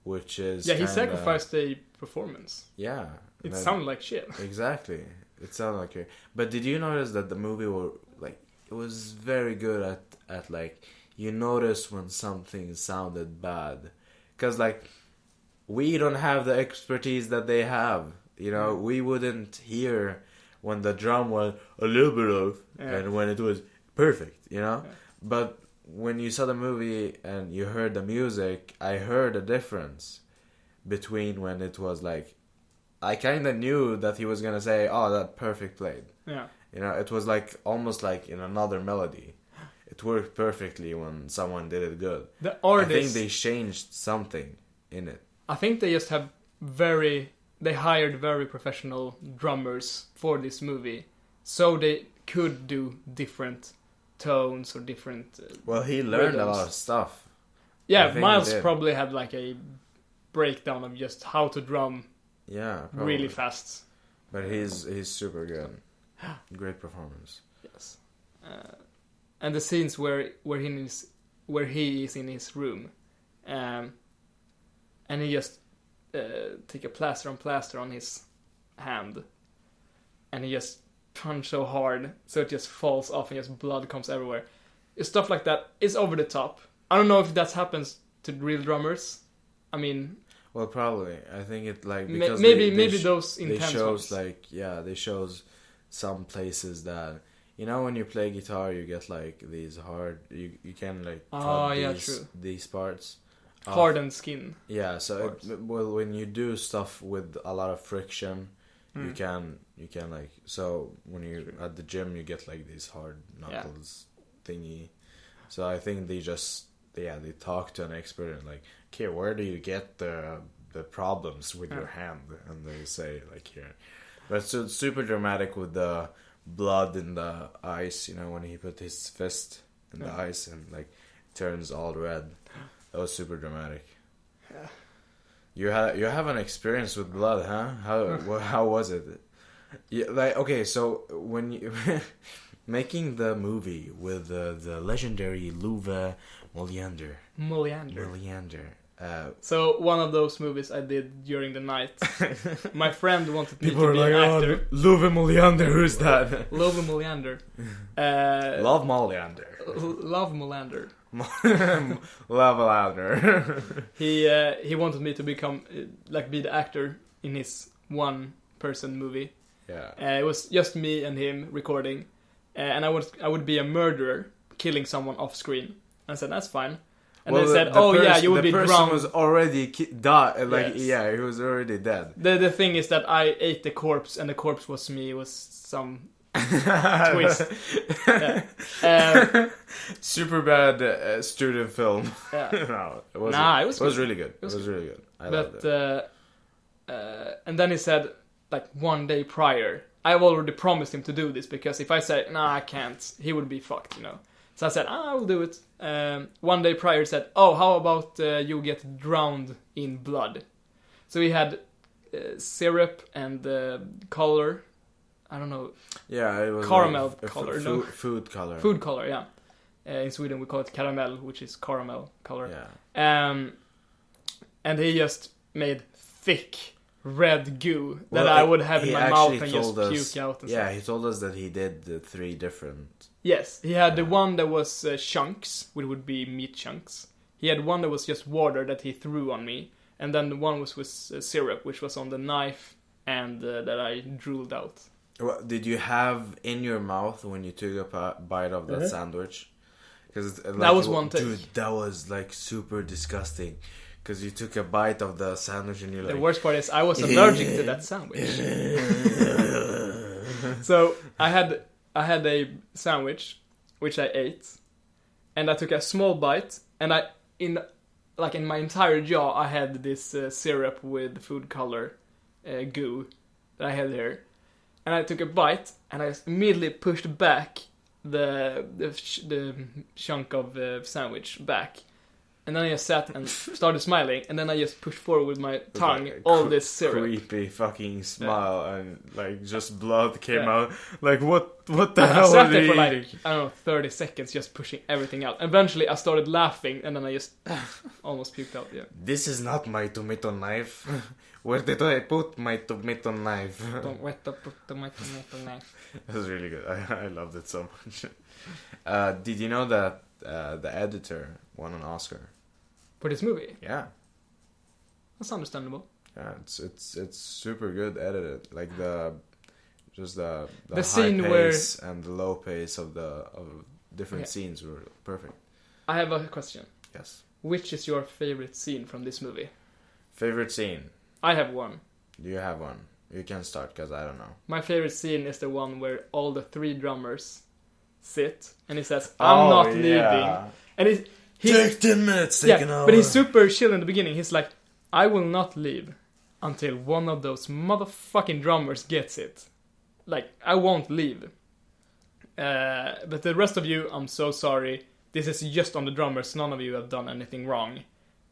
Which is he sacrificed a performance. Yeah. It sounded like shit. Exactly. It sounded like it. But did you notice that the movie it was very good at like, you notice when something sounded bad. Because like, we don't have the expertise that they have. You know, we wouldn't hear when the drum was a little bit off and when it was perfect, you know? Yeah. But when you saw the movie and you heard the music, I heard a difference between when it was like, I kind of knew that he was going to say, that perfect played. Yeah. You know, it was like almost like in another melody. It worked perfectly when someone did it good. The artist, I think they changed something in it. I think they just have they hired very professional drummers for this movie. So they could do different tones or different well, he learned rhythms. A lot of stuff. Yeah, Miles probably had like a breakdown of just how to drum really fast. But he's super good. Great performance. Yes. And the scenes where he is in his room, and he just take a plaster on his hand, and he just punch so hard so it just falls off and just blood comes everywhere. Stuff like that is over the top. I don't know if that happens to real drummers. I mean, well, probably. I think it like because maybe those intense they shows ones. they shows some places that when you play guitar you get like these hard you can like cut these parts hardened skin. Yeah, so when you do stuff with a lot of friction, you can like so when you at the gym you get like these hard knuckles thingy. So I think they talk to an expert and like, okay, where do you get the problems with your hand? And they say like here. But so it's super dramatic with the blood in the ice, when he put his fist in the ice and like turns all red. That was super dramatic. Yeah. You have an experience with blood, huh? How was it? Yeah, like okay, so when you making the movie with the legendary Luva Moliander. So one of those movies I did during the night. My friend wanted me to be an actor. Luva Moliander, who's that? Luva Moliander. Love Moliander. Love Molander. Love Moliander. He wanted me to become be the actor in his one-person movie. Yeah. It was just me and him recording, and I would be a murderer, killing someone off screen. I said that's fine. And they said, you would be drowned. The person was already died. He was already dead. The thing is that I ate the corpse, and the corpse was me. It was some twist. Super bad student film. Yeah. No, it was really good. It was really good. I loved it. And then he said, like 1 day prior, I've already promised him to do this, because if I say, I can't, he would be fucked, So I said, I will do it. 1 day prior said, how about you get drowned in blood? So he had syrup and color. I don't know. Yeah, it was caramel color. Food color. Food color, yeah. In Sweden we call it caramel, which is caramel color. Yeah. And he just made thick red goo that I would have in my mouth and just puke out. And stuff. He told us that he did the 3 different. Yes, he had the one that was chunks, which would be meat chunks. He had one that was just water that he threw on me, and then the one was with syrup, which was on the knife and that I drooled out. What did you have in your mouth when you took a bite of that sandwich? Because that was one take. Dude, that was like super disgusting. Because you took a bite of the sandwich and you're like... The worst part is I was allergic to that sandwich. So I had a sandwich, which I ate, and I took a small bite, and in my entire jaw I had this syrup with food color goo that I had there, and I took a bite, and I immediately pushed back the chunk of sandwich back. And then I just sat and started smiling, and then I just pushed forward with my tongue like all this syrup. Creepy fucking smile, and like just blood came out. Like what the hell? I sat there for like, I don't know, 30 seconds just pushing everything out. Eventually I started laughing, and then I just almost puked out, yeah. This is not my tomato knife. Where did I put my tomato knife? Where to put the tomato knife? That was really good. I loved it so much. Did you know that the editor won an Oscar? For this movie? Yeah. That's understandable. Yeah, it's super good edited. Like the high scene pace and the low pace of different scenes were perfect. I have a question. Yes. Which is your favorite scene from this movie? Favorite scene? I have one. Do you have one? You can start, because I don't know. My favorite scene is the one where all the 3 drummers sit, and he says, I'm not leaving. And he's take 10 minutes, take an hour. But he's super chill in the beginning. He's like, I will not leave until one of those motherfucking drummers gets it. Like, I won't leave. But the rest of you, I'm so sorry. This is just on the drummers. None of you have done anything wrong.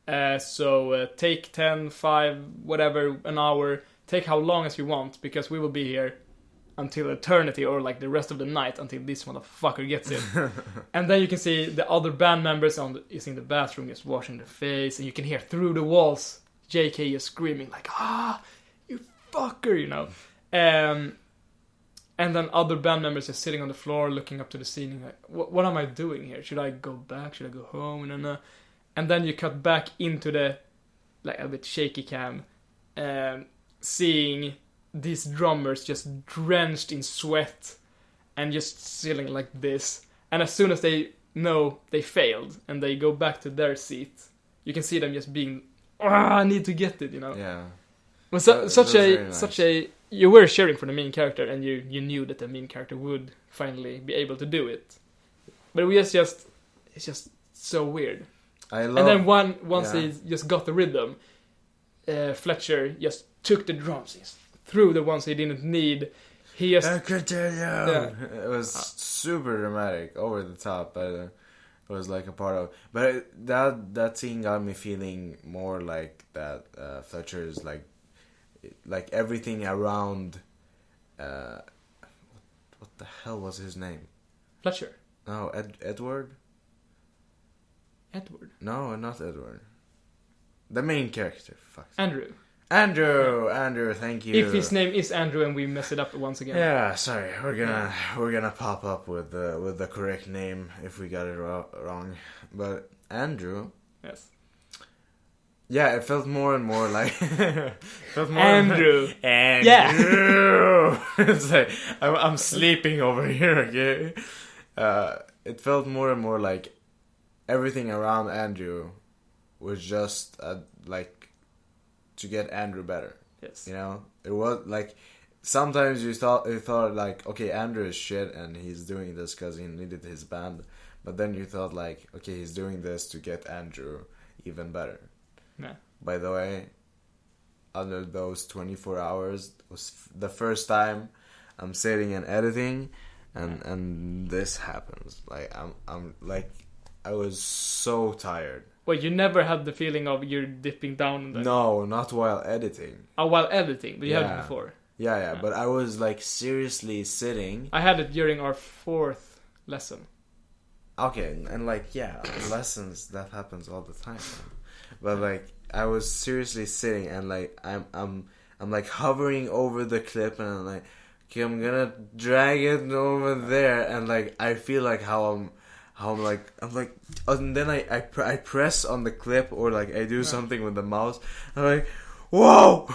So take 10, 5, whatever, an hour. Take how long as you want, because we will be here until eternity, or like the rest of the night, until this motherfucker gets it. And then you can see the other band members is in the bathroom just washing their face, and you can hear through the walls JK is screaming like, you fucker, you know. And then other band members are sitting on the floor looking up to the ceiling like, what am I doing here? Should I go back? Should I go home? And then you cut back into the like a bit shaky cam, seeing these drummers just drenched in sweat and just sitting like this. And as soon as they know they failed and they go back to their seat, you can see them just being, I need to get it, you know. Yeah. Well, such a you were cheering for the main character, and you knew that the main character would finally be able to do it. But it's just so weird. And then once he just got the rhythm, Fletcher just took the drums, he just threw the ones he didn't need. He just It was super dramatic, over the top, but it was like a part of. But that scene got me feeling more like that. Fletcher is like everything around. What the hell was his name? Fletcher. No, Edward. Edward. No, not Edward. The main character. Fuck. Andrew. Andrew, thank you. If his name is Andrew and we mess it up once again. Yeah, sorry. We're gonna pop up with the correct name if we got it wrong. But Andrew. Yes. Yeah, it felt more and more like Andrew. Andrew. Yeah. It's like I'm sleeping over here, okay? It felt more and more like everything around Andrew was just like to get Andrew better. Yes. You know, it was like sometimes you thought like, okay, Andrew is shit and he's doing this because he needed his band, but then you thought like, okay, he's doing this to get Andrew even better. Yeah. By the way, under those 24 hours was the first time I'm sitting and editing, and this happens. Like I'm like I was so tired. Well, you never had the feeling of you're dipping down? No, not while editing. While editing, but you had it before. Yeah, but I was like seriously sitting. I had it during our 4th lesson. Okay, and like lessons, that happens all the time. But like I was seriously sitting and like I'm like hovering over the clip and I'm like, okay, I'm gonna drag it over there, and like I feel like I'm like, and then I press on the clip, or like I do something with the mouse. I'm like, whoa,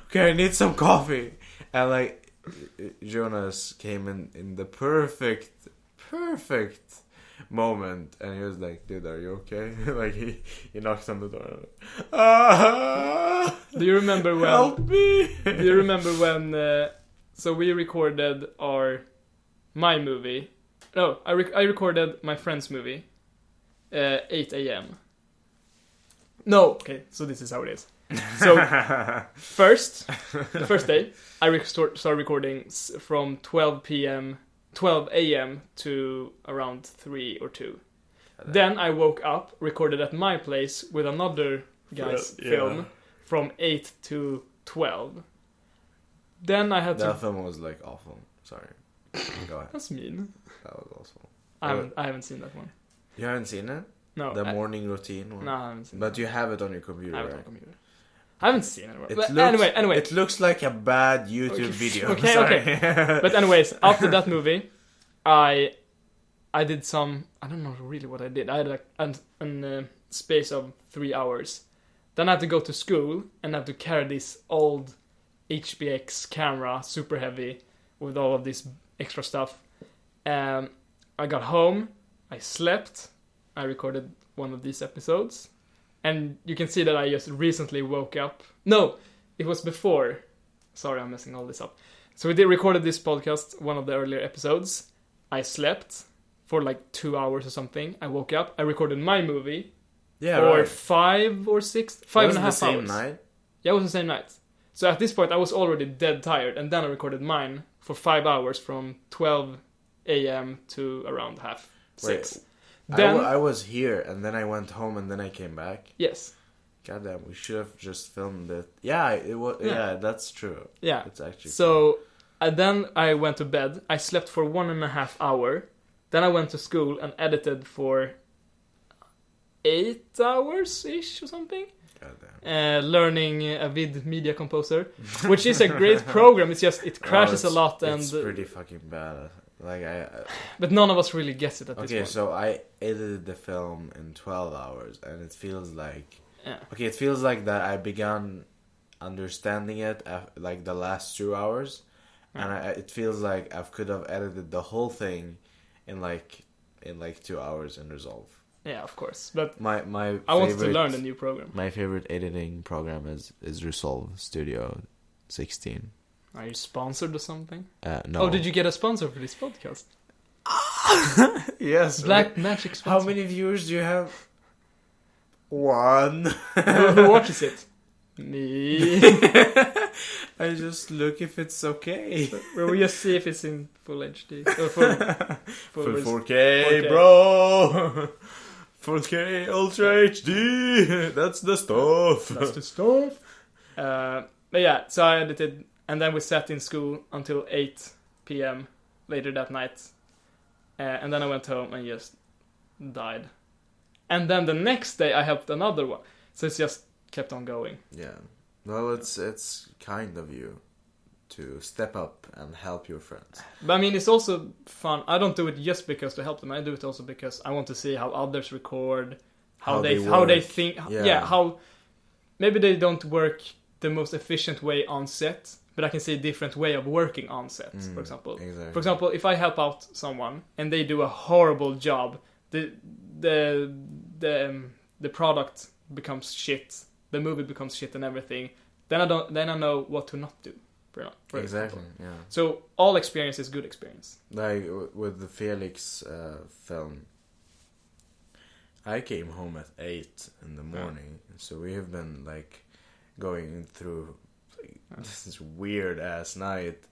okay, I need some coffee. And like Jonas came in the perfect moment, and he was like, dude, are you okay? Like he knocked on the door. Do you remember when? Help me! Do you remember when? So we recorded my movie. No, I recorded my friend's movie. 8 a.m. No, okay. So this is how it is. So the first day, I started recording from 12 a.m. to around 3 or 2. Then I woke up, recorded at my place with another guy's film from 8 to 12. Then I had that film was like awful. Sorry. Go ahead. That's mean. That was awful. I haven't seen that one. You haven't seen it? No. The morning routine one? No, I haven't seen But that. you have it on your computer, I have it right? on computer. I haven't seen it. But Anyway. anyway. It looks like a bad YouTube video. Okay, Sorry. okay. But anyways, after that movie, I did some, I don't know really what I did. I had like a space of 3 hours. Then I had to go to school and I had to carry this old HBX camera, super heavy, with all of this extra stuff. I got home, I slept, I recorded one of these episodes, and you can see that I just recently woke up. No, it was before. Sorry, I'm messing all this up. So we recorded this podcast, one of the earlier episodes. I slept for like 2 hours or something. I woke up, I recorded my movie for 5 or 6, 5.5 hours. Was it the same night? Yeah, it was the same night. So at this point, I was already dead tired, and then I recorded mine for 5 hours from 12 a.m. to around 6:30. Then I was here, and then I went home, and then I came back. Yes. Goddamn, we should have just filmed it. Yeah, it was. Yeah, that's true. Yeah. It's actually so. Then I went to bed. I slept for 1.5 hours. Then I went to school and edited for 8 hours ish or something. Learning Avid Media Composer, which is a great program. It's just it crashes a lot and it's pretty fucking bad. Like but none of us really gets it at this point. Okay, so I edited the film in 12 hours, and it feels like it feels like that I began understanding it like the last 2 hours, and it feels like I could have edited the whole thing in like 2 hours in Resolve. Yeah, of course. But my I wanted to learn the new program. My favorite editing program is Resolve Studio 16. Are you sponsored or something? No. Oh, did you get a sponsor for this podcast? Yes. Black Magic sponsor. How many viewers do you have? 1. Who watches it? Me. I just look if it's okay. Well, we just see if it's in full HD. Or full 4K, bro. 4K Ultra HD. That's the stuff. That's the stuff. But yeah, so I edited, and then we sat in school until 8 p.m. later that night. And then I went home and just died. And then the next day I helped another one. So it's just kept on going. Yeah. Well, it's kind of you to step up and help your friends. But I mean, it's also fun. I don't do it just because to help them. I do it also because I want to see how others record, how they think. Yeah, how maybe they don't work the most efficient way on set, but I can see a different way of working on set. For example, exactly. For example, if I help out someone and they do a horrible job, the product becomes shit. The movie becomes shit and everything. Then I know what to not do. For exactly. example. Yeah. So all experience is good experience. Like with the Felix film, I came home at 8 in the morning, so we have been like going through this weird ass night.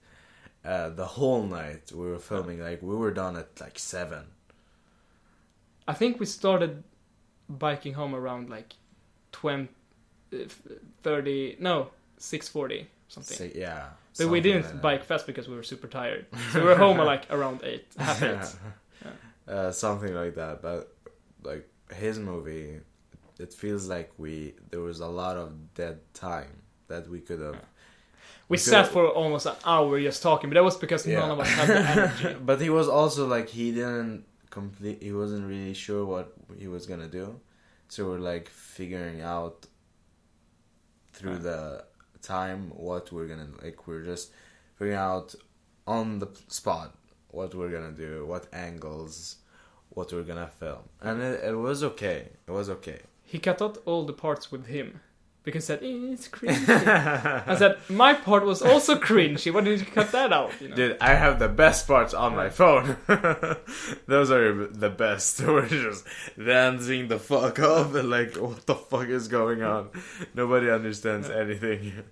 The whole night we were filming. Like we were done at like 7. I think we started biking home around like 6:40 something. Yeah. But we didn't bike fast because we were super tired. So we were home at like around 8, half 8. Yeah. Something like that. But like his movie, it feels like there was a lot of dead time that we could have. We sat for almost an hour just talking, but that was because none of us had the energy. But he was also like he wasn't really sure what he was gonna do, so we're like figuring out through the time what we're gonna we're just figuring out on the spot what we're gonna do, what angles, what we're gonna film, and it was okay. It was okay. He cut out all the parts with him because he said it's cringy. I said my part was also cringy. Why did you cut that out? You know? Dude, I have the best parts on my phone. Those are the best. We're just dancing the fuck off and like, what the fuck is going on? Nobody understands anything.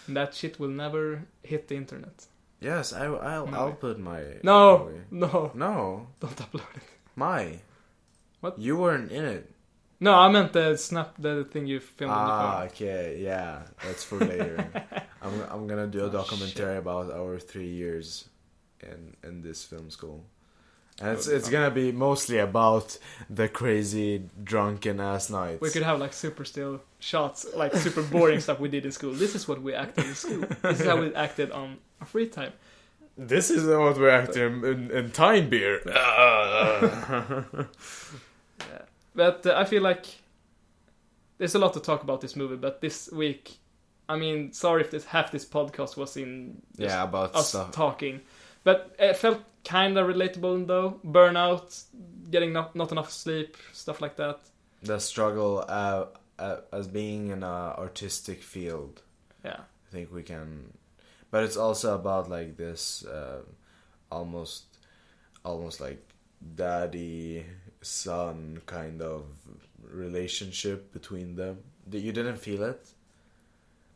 That shit will never hit the internet. Yes, I'll put my... No. Don't upload it. What? You weren't in it. No, I meant the thing you filmed on the phone. Okay, yeah, that's for later. I'm gonna do a documentary about our 3 years in this film school, and it's gonna be mostly about the crazy drunken ass nights. We could have like super still shots, like super boring stuff we did in school. This is what we acted in school. This is how we acted on our free time. This is what we're acting in time beer. But I feel like there's a lot to talk about this movie. But this week, I mean, sorry if half this podcast was in about us stuff. talking, but it felt kind of relatable though. Burnout, getting not enough sleep, stuff like that. The struggle as being in an artistic field. Yeah, I think we can, but it's also about like this almost like daddy son kind of relationship between them. You didn't feel it?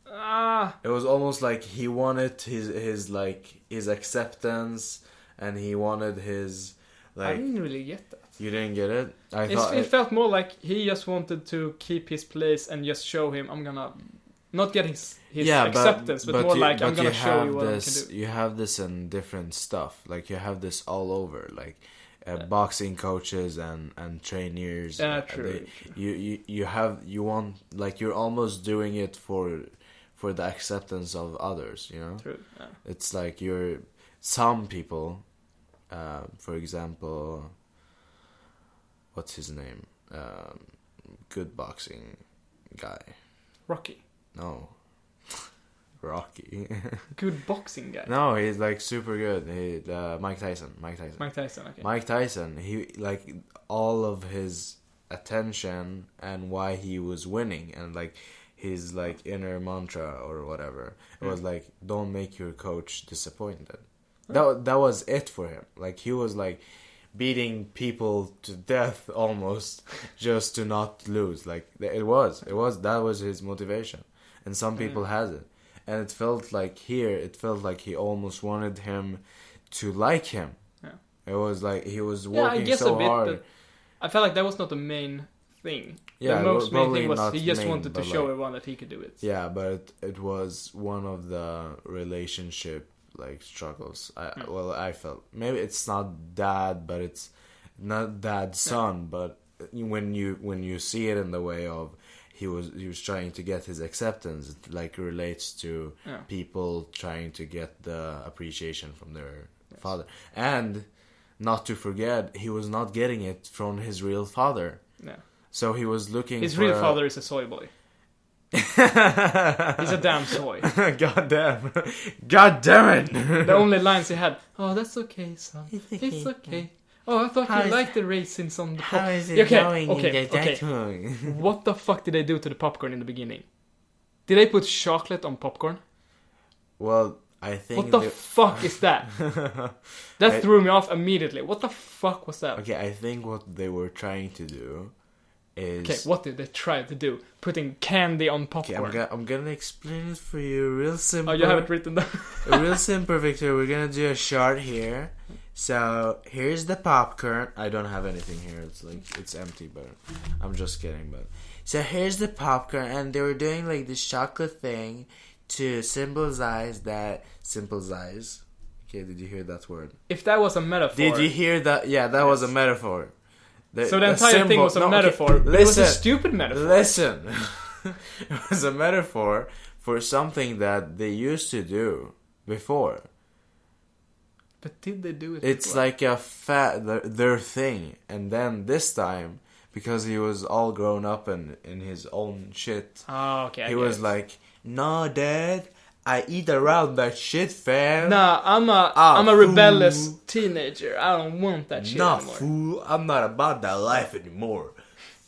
It was almost like he wanted his acceptance, and he wanted his like. I didn't really get that. You didn't get it? It felt more like he just wanted to keep his place and just show him, I'm gonna not get his acceptance, but more like I'm gonna show you what I can do. You have this in different stuff. Like you have this all over. Like boxing coaches and trainers. Yeah, true. You want, like, you're almost doing it for the acceptance of others, you know? True. Yeah. It's like some people, for example, what's his name? Good boxing guy. Rocky. No. Rocky. Good boxing guy. No, he's like super good. Mike Tyson. Okay. Mike Tyson, he, like, all of his attention and why he was winning and like his like inner mantra or whatever. It was like, don't make your coach disappointed. That was it for him. Like he was like beating people to death almost just to not lose. Like that was his motivation. And some people has it. And it felt like he almost wanted him to like him. Yeah. It was like he was working so hard. I felt like that was not the main thing. Yeah, the most main thing was he just wanted to show everyone that he could do it. Yeah, but it was one of the relationship like struggles. I felt maybe it's not dad, but it's not dad's son. But when you see it in the way of he was trying to get his acceptance, it like relates to people trying to get the appreciation from their father. And not to forget, he was not getting it from his real father. Yeah. So he was looking his real father is a soy boy. He's a damn soy. God damn it. The only lines he had, oh, that's okay, son. It's okay. Oh, I thought you liked the raisins on the popcorn. How is it going? Okay. What the fuck did they do to the popcorn in the beginning? Did they put chocolate on popcorn? Well, I think... What the fuck is that? That threw me off immediately. What the fuck was that? Okay, I think what they were trying to do is... Okay, what did they try to do? Putting candy on popcorn. Okay, I'm gonna explain it for you real simple. Oh, you have it written down. Real simple, Victor. We're gonna do a chart here. So, here's the popcorn. I don't have anything here. It's like, it's empty, but I'm just kidding. But so, here's the popcorn, and they were doing like this chocolate thing to symbolize that. Okay, did you hear that word? If that was a metaphor. Did you hear that? Yeah, that was a metaphor. So the entire thing was a metaphor. Okay, it was a stupid metaphor. Listen. It was a metaphor for something that they used to do before. But did they do it? It's before? like their thing. And then this time, because he was all grown up in his own shit. Oh, okay. He was like, "No, Dad, I eat around that shit, fam. Nah, I'm a rebellious teenager. I don't want that shit anymore. Fool. I'm not about that life anymore.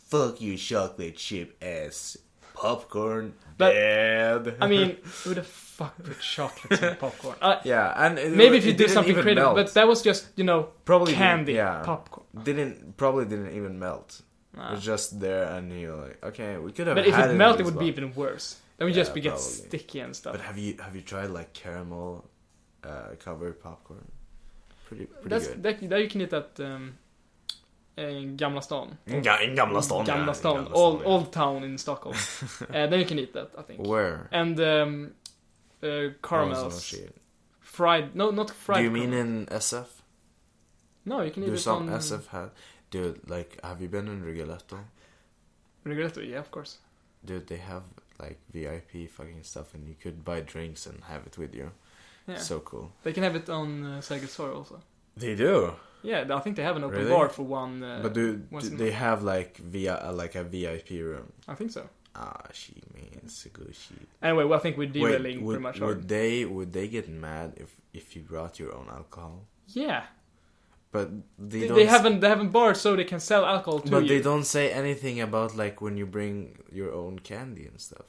Fuck you, chocolate chip ass popcorn, but, Dad." I mean, who the fuck put chocolates in popcorn? Yeah, and maybe if you do something creative, melt. But that was just, probably candy, popcorn. Probably didn't even melt. It was just there, and you're like, okay, we could have. But if it melted, it would be even worse. Then we just get sticky and stuff. But have you tried like caramel covered popcorn? Pretty good. That you can eat at Gamla stan. Gamla stan. Gamla stan. Old town in Stockholm. Then you can eat that, I think. Where? And caramels. Fried. No, not fried. Do you mean in SF? No, you can eat it some on... SF have... Dude, like, have you been in Rigoletto? Rigoletto, yeah, of course. Dude, they have like VIP fucking stuff, and you could buy drinks and have it with you. Yeah. So cool. They can have it on Sergels Torg also. They do? Yeah, I think they have an open bar for one. But do they have like a VIP room? I think so. She means good shit. Anyway, well, I think we're derailing pretty much. Would they get mad if you brought your own alcohol? Yeah. But they haven't bars so they can sell alcohol to you. But they don't say anything about like when you bring your own candy and stuff.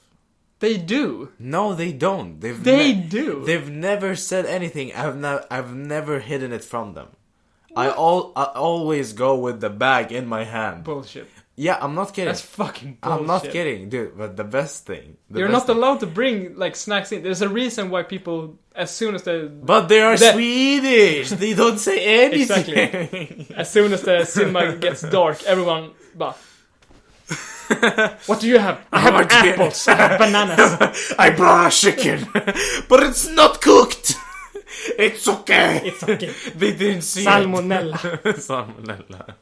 They do. No, they don't. They do. They've never said anything. I've never hidden it from them. What? I always go with the bag in my hand. Bullshit. Yeah, I'm not kidding. That's fucking bullshit. I'm not kidding, dude. But the best thing... You're not allowed to bring, like, snacks in. There's a reason why people, as soon as they... But they are Swedish! They don't say anything! Exactly. As soon as the cinema gets dark, everyone... Bah. What do you have? I have apples. I have bananas. I brought chicken. But it's not cooked! It's okay! It's okay. They didn't see Salmonella. Salmonella.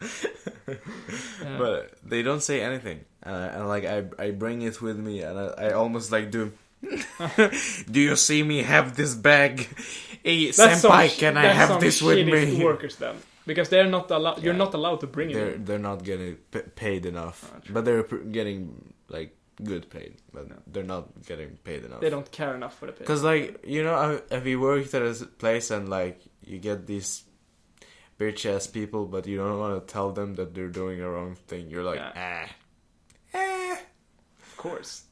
But they don't say anything. And like, I bring it with me, and I almost like do... Do you see me have this bag? Hey, senpai, can I have this with me? Workers then. Because they're not allowed. You're not allowed to bring it. They're not getting paid enough, but they're getting like good paid, but they're not getting paid enough. They don't care enough for the pay. Because like, you know, if you worked at a place and like you get these bitch ass people, but you don't want to tell them that they're doing a wrong thing, you're like, Of course.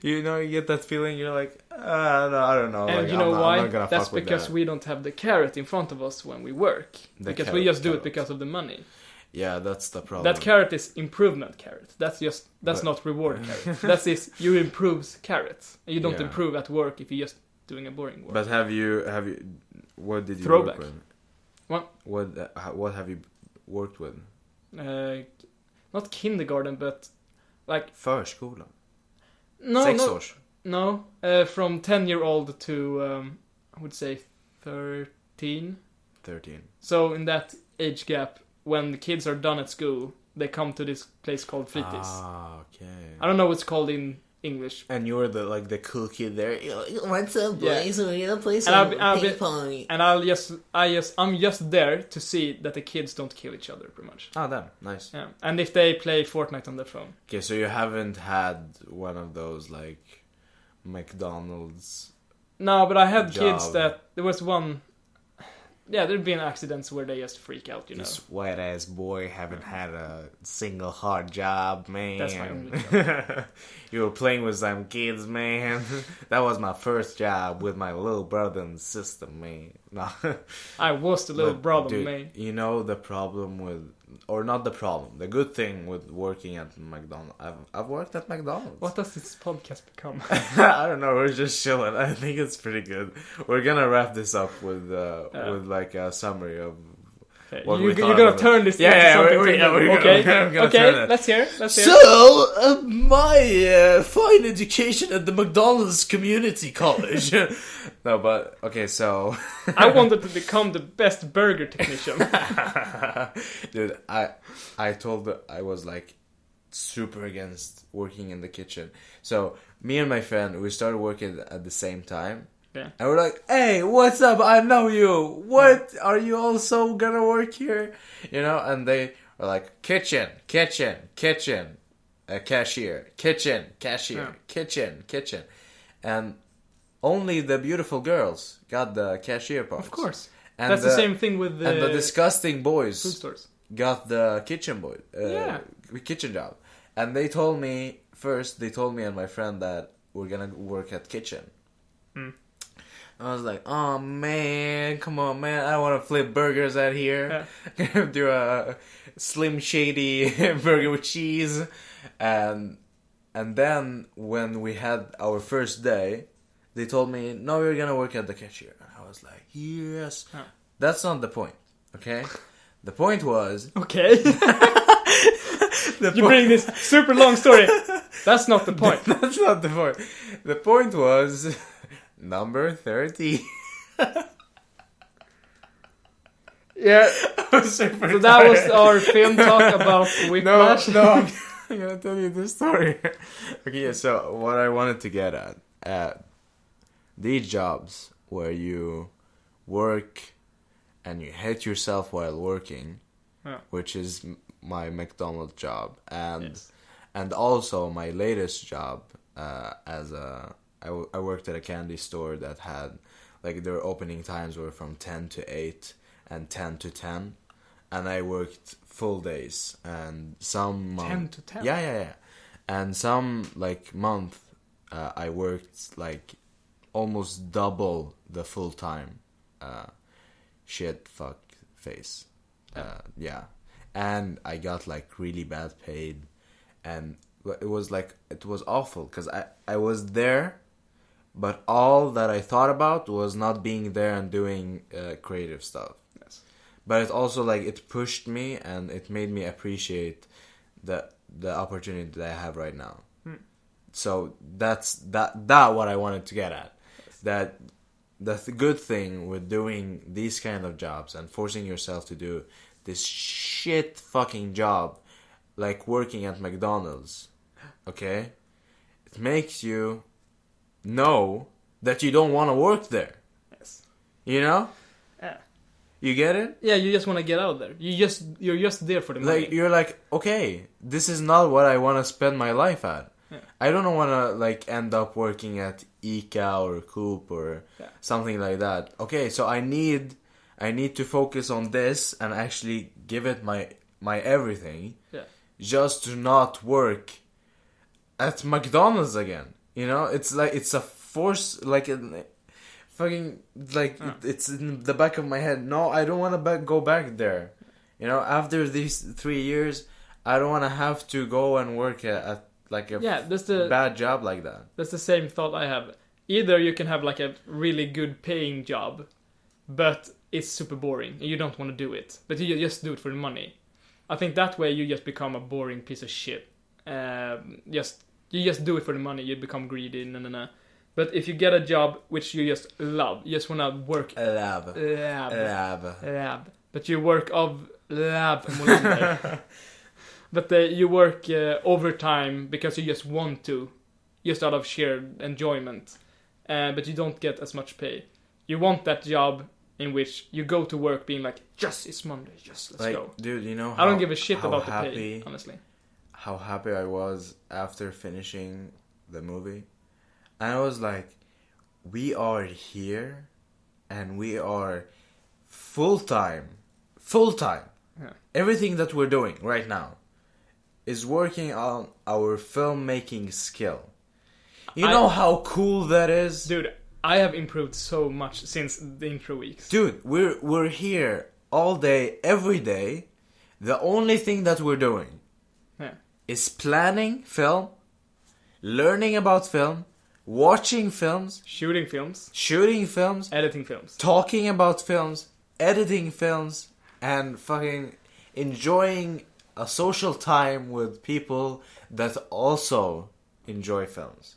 You know, you get that feeling. You're like, no, I don't know. And like, you know why? I'm not gonna That's fuck with because that. we don't have the carrot in front of us when we work. Because we just do it because of the money. Yeah, that's the problem. That carrot is improvement carrot. That's not reward carrot. That's you improves carrots. And you don't improve at work if you're just doing a boring work. But have you? What did you Throwback. work with? What? What have you worked with? Not kindergarten, but like Förskola. No, 6 års. No, from 10-year-old to I would say 13. 13. So in that age gap, when the kids are done at school, they come to this place called Fritids. Ah, okay. I don't know what's called in English. And you're the cool kid there. What's up, boys? We're gonna play And some ping pong. And I'm just there to see that the kids don't kill each other, pretty much. Oh, damn. Nice. Yeah. And if they play Fortnite on their phone. Okay, so you haven't had one of those, like, McDonald's... No, but I had job. kids that... There was one... Yeah, there'd been accidents where they just freak out, you know. This white-ass boy haven't had a single hard job, man. That's my only job. You were playing with some kids, man. That was my first job with my little brother and sister, man. No. I was the little brother, dude, man. You know the problem with... Or not the problem. The good thing with working at McDonald's. I've worked at McDonald's. What does this podcast become? I don't know. We're just chilling. I think it's pretty good. We're gonna wrap this up with like a summary of what you're thought gonna of turn this into something. We're gonna okay. Let's hear. So, my fine education at the McDonald's Community College. No, but okay. So, I wanted to become the best burger technician. Dude, I told I was like super against working in the kitchen. So me and my friend, we started working at the same time. Yeah. And we're like, hey, what's up? I know you. What? Are you also gonna work here? You know, and they were like, kitchen, cashier, kitchen. And only the beautiful girls got the cashier part. Of course. And that's the same thing with and the disgusting boys food stores. Got the kitchen kitchen job. And they told me and my friend that we're gonna work at kitchen. I was like, oh man, come on man, I want to flip burgers out here. Do a Slim Shady burger with cheese. And then when we had our first day, they told me, no, you're gonna work at the cashier. And I was like, yes. That's not the point, okay? The point was... Okay. You bring this super long story. That's not the point. That's not the point. The point was... Number 30. Yeah. So that was our film talk about Whiplash. No, I'm gonna tell you this story. Okay, yeah, so what I wanted to get at these jobs where you work and you hate yourself while working, which is my McDonald's job, and also my latest job I worked at a candy store that had, like, their opening times were from 10 to 8 and 10 to 10. And I worked full days. And some... 10 to 10? Yeah. And some, like, month, I worked, like, almost double the full time. Shit, fuck, face. Yeah. and I got like really bad paid, and it was awful because I was there, but all that I thought about was not being there and doing creative stuff. Yes. But it also like it pushed me and it made me appreciate the opportunity that I have right now. So that's what I wanted to get at. Yes. That the good thing with doing these kind of jobs and forcing yourself to do this shit fucking job, like working at McDonald's, okay? It makes you know that you don't want to work there. Yes. You know? Yeah. You get it? Yeah, you just want to get out there. You're just there for the money. Like you're like, okay, this is not what I want to spend my life at. Yeah. I don't want to like end up working at ICA or Coop or something like that. Okay, so I need to focus on this and actually give it my everything. Yeah. Just to not work at McDonald's again. You know, it's like it's a force, like a fucking like it's in the back of my head. No, I don't want to go back there. You know, after these 3 years, I don't want to have to go and work at like a bad job like that. That's the same thought I have. Either you can have like a really good paying job, but it's super boring and you don't want to do it, but you just do it for the money. I think that way you just become a boring piece of shit. You just do it for the money. You become greedy. No. But if you get a job which you just love, you just want to work. Lab. But you work of lab. But you work overtime because you just want to, just out of sheer enjoyment. But you don't get as much pay. You want that job in which you go to work being like, yes, it's Monday, just let's go. Dude, you know I don't give a shit about the pay, honestly. How happy I was after finishing the movie. And I was like, we are here and we are full-time. Yeah. Everything that we're doing right now is working on our filmmaking skill. You know how cool that is? Dude, I have improved so much since the intro weeks. Dude, we're here all day, every day. The only thing that we're doing is planning film, learning about film, watching films, shooting films, editing films, talking about films, editing films, and fucking enjoying a social time with people that also enjoy films.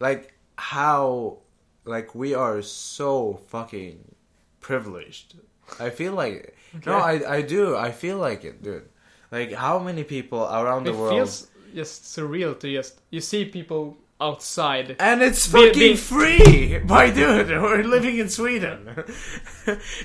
Like how, like we are so fucking privileged. I feel like no, I do. I feel like it, dude. Like how many people around the world? It feels just surreal to you see people outside, and it's fucking free. Why, dude? We're living in Sweden.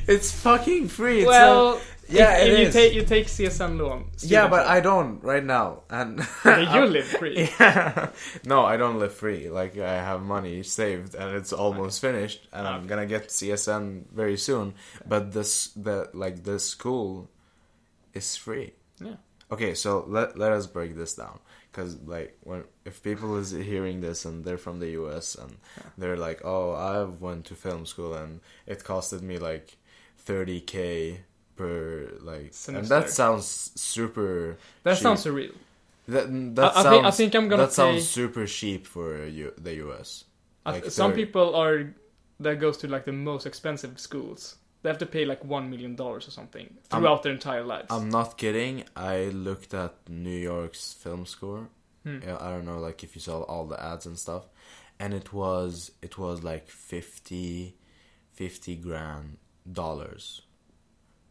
It's fucking free. Well, if you take CSN loan. Yeah, but I don't right now, and you live free. Yeah. No, I don't live free. Like I have money saved, and it's almost finished, and I'm gonna get CSN very soon. But the school is free. Yeah. Okay, so let us break this down. Because, like, if people is hearing this and they're from the US and they're like, oh, I went to film school and it costed me, like, $30,000 per, like... Semester. And that sounds super That cheap. sounds surreal. I think I'm gonna sounds super cheap for the US. Like some people that goes to, like, the most expensive schools. They have to pay like $1 million or something throughout their entire lives. I'm not kidding. I looked at New York's film score. Yeah, I don't know, like if you saw all the ads and stuff, and it was like $50 grand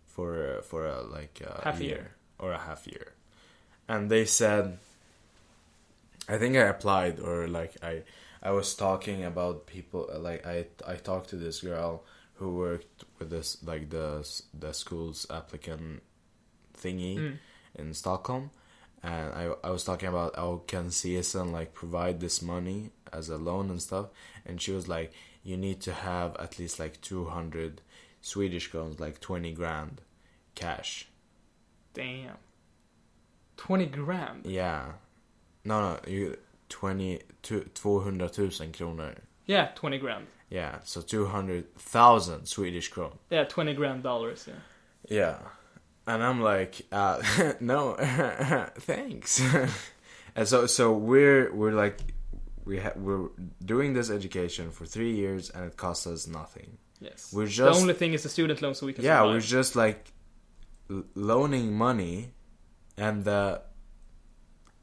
for a like half year or a half year, and they said, I think I applied or like I was talking about people like I talked to this girl who worked with this, like the school's applicant thingy in Stockholm, and I was talking about how can CSN like provide this money as a loan and stuff, and she was like, you need to have at least like 200 Swedish crowns, like 20 grand cash. Damn. 20 grand? Yeah. No, 200,000 kronor. Yeah, 20 grand. Yeah, so 200,000 Swedish kronor. Yeah, 20 grand dollars, yeah. Yeah. And I'm like, no, thanks. And so we're like, we're doing this education for 3 years, and it costs us nothing. Yes. We're just the only thing is the student loan, so we can. Yeah, survive. we're just like loaning money, and the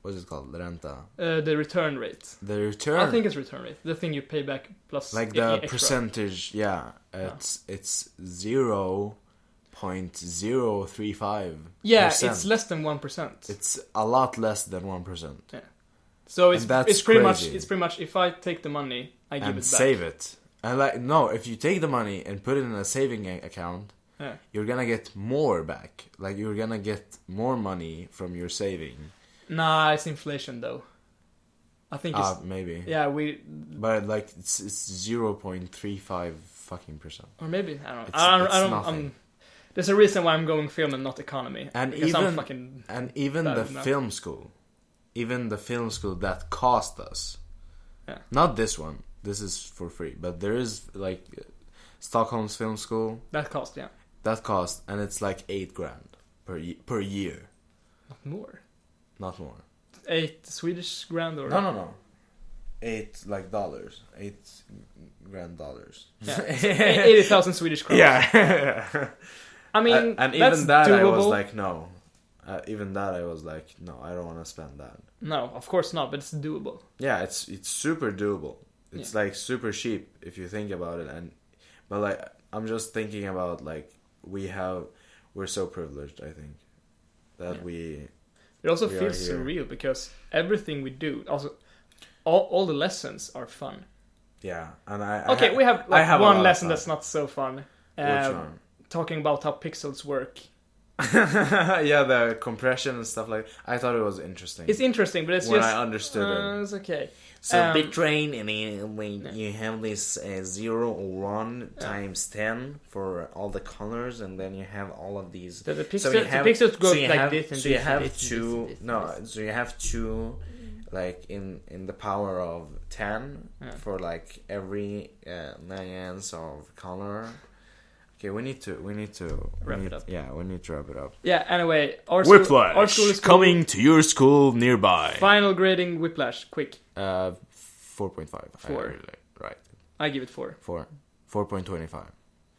what's it called? Renta. The return rate. The return. I think it's return rate. The thing you pay back plus like the extra. percentage. Yeah, it's 0.035. Yeah, it's less than 1%. It's a lot less than 1%. Yeah. So it's pretty crazy. much if I take the money, I give and it back. save it. And like no, if you take the money and put it in a saving account, you're gonna get more back. Like you're gonna get more money from your saving. Nah, it's inflation though. I think it's maybe. Yeah, But like it's 0.35 fucking percent. Or maybe I don't know. It's I don't. nothing. There's a reason why I'm going film and not economy. And even the film school, that cost us. Yeah. Not this one. This is for free. But there is like Stockholm's film school. That cost, yeah. That cost, and it's like $8,000 per year. Not more. 8 Swedish grand or No. $8 like dollars. $8,000. Yeah. 80,000 Swedish crowns. Yeah. I mean, and that's even that doable. I was like no. Even that I was like no, I don't want to spend that. No, of course not, but it's doable. Yeah, it's super doable. It's like super cheap if you think about it, but like I'm just thinking about like we're so privileged, I think, that it also feels surreal because everything we do, also all the lessons are fun. Yeah, and we have one lesson that's not so fun. Which one? Talking about how pixels work. Yeah, the compression and stuff like. I thought it was interesting. It's interesting, but it's when just I understood it. It's okay. So bitrate, and then when you have this 0 or 1 times 10 for all the colors, and then you have all of these. The pixels go like this and so you this. have two. So you have two, like in the power of 10 for like every nines of color. Okay, we need to wrap it up. Yeah, we need to wrap it up. Yeah. Anyway, our Whiplash school is coming to your school nearby. Final grading Whiplash, quick. 4.5. 4. Right. I give it 4. 4.25.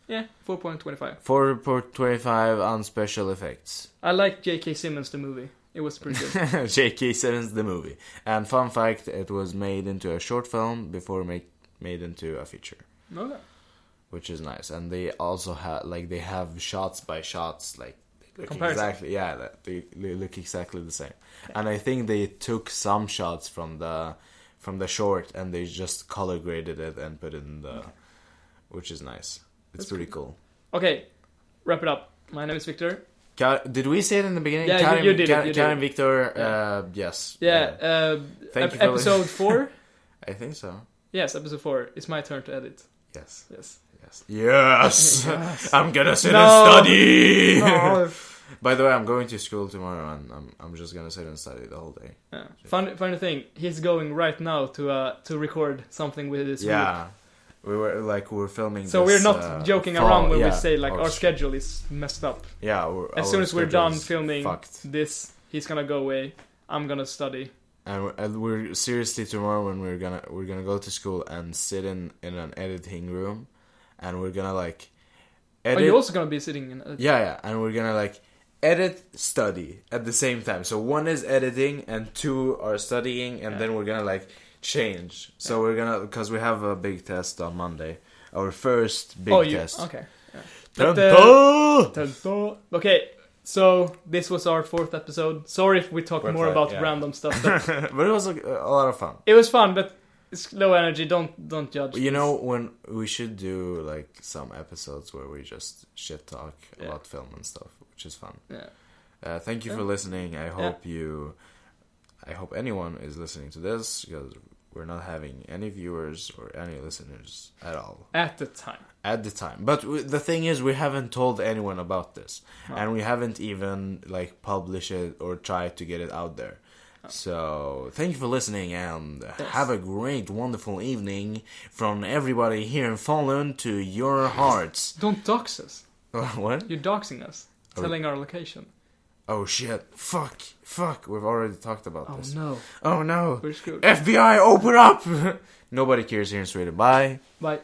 Yeah, 4.25. 4.25 on special effects. I like J.K. Simmons the movie. It was pretty good. J.K. Simmons the movie. And fun fact, it was made into a short film before made into a feature. Okay. Which is nice. And they also they have shots by shots, like they look comparison. Exactly, yeah, they look exactly the same. Yeah. And I think they took some shots from the short and they just color graded it and put it in the, which is nice. It's pretty cool. Okay, wrap it up. My name is Victor. Did we say it in the beginning? Yeah, Karim, you did it. Karim, Victor, yes. Yeah, thank you episode 4? I think so. Yes, episode 4. It's my turn to edit. Yes. Yes. I'm gonna sit and study. No. By the way, I'm going to school tomorrow, and I'm just gonna sit and study the whole day. Yeah. Funny thing, he's going right now to record something with his Yeah, group. we're filming. So this, we're not joking around when we say like our schedule is messed up. Yeah, as soon as we're done filming fucked. this, he's gonna go away. I'm gonna study. And we're seriously tomorrow when we're gonna go to school and sit in an editing room. And we're gonna like edit. Oh, you're also gonna be sitting in. Yeah, and we're gonna like edit, study at the same time. So 1 is editing and 2 are studying, and then we're gonna like change. So we're gonna, because we have a big test on Monday, our first big test. Okay. Yeah. Okay, so this was our 4th episode. Sorry if we talked more about random stuff, but it was a lot of fun. It was fun, but. It's low energy. Don't judge. You know, when we should do like some episodes where we just shit talk about film and stuff, which is fun. Yeah. Thank you for listening. I hope I hope anyone is listening to this, because we're not having any viewers or any listeners at all at the time. But the thing is, we haven't told anyone about this, and we haven't even like published it or tried to get it out there. So, thank you for listening, and have a great, wonderful evening from everybody here in Falun to your hearts. Don't dox us. What? You're doxing us. telling our location. Oh shit! Fuck! We've already talked about this. No. Oh no! We're screwed. FBI, open up! Nobody cares here in Sweden. Bye. Bye.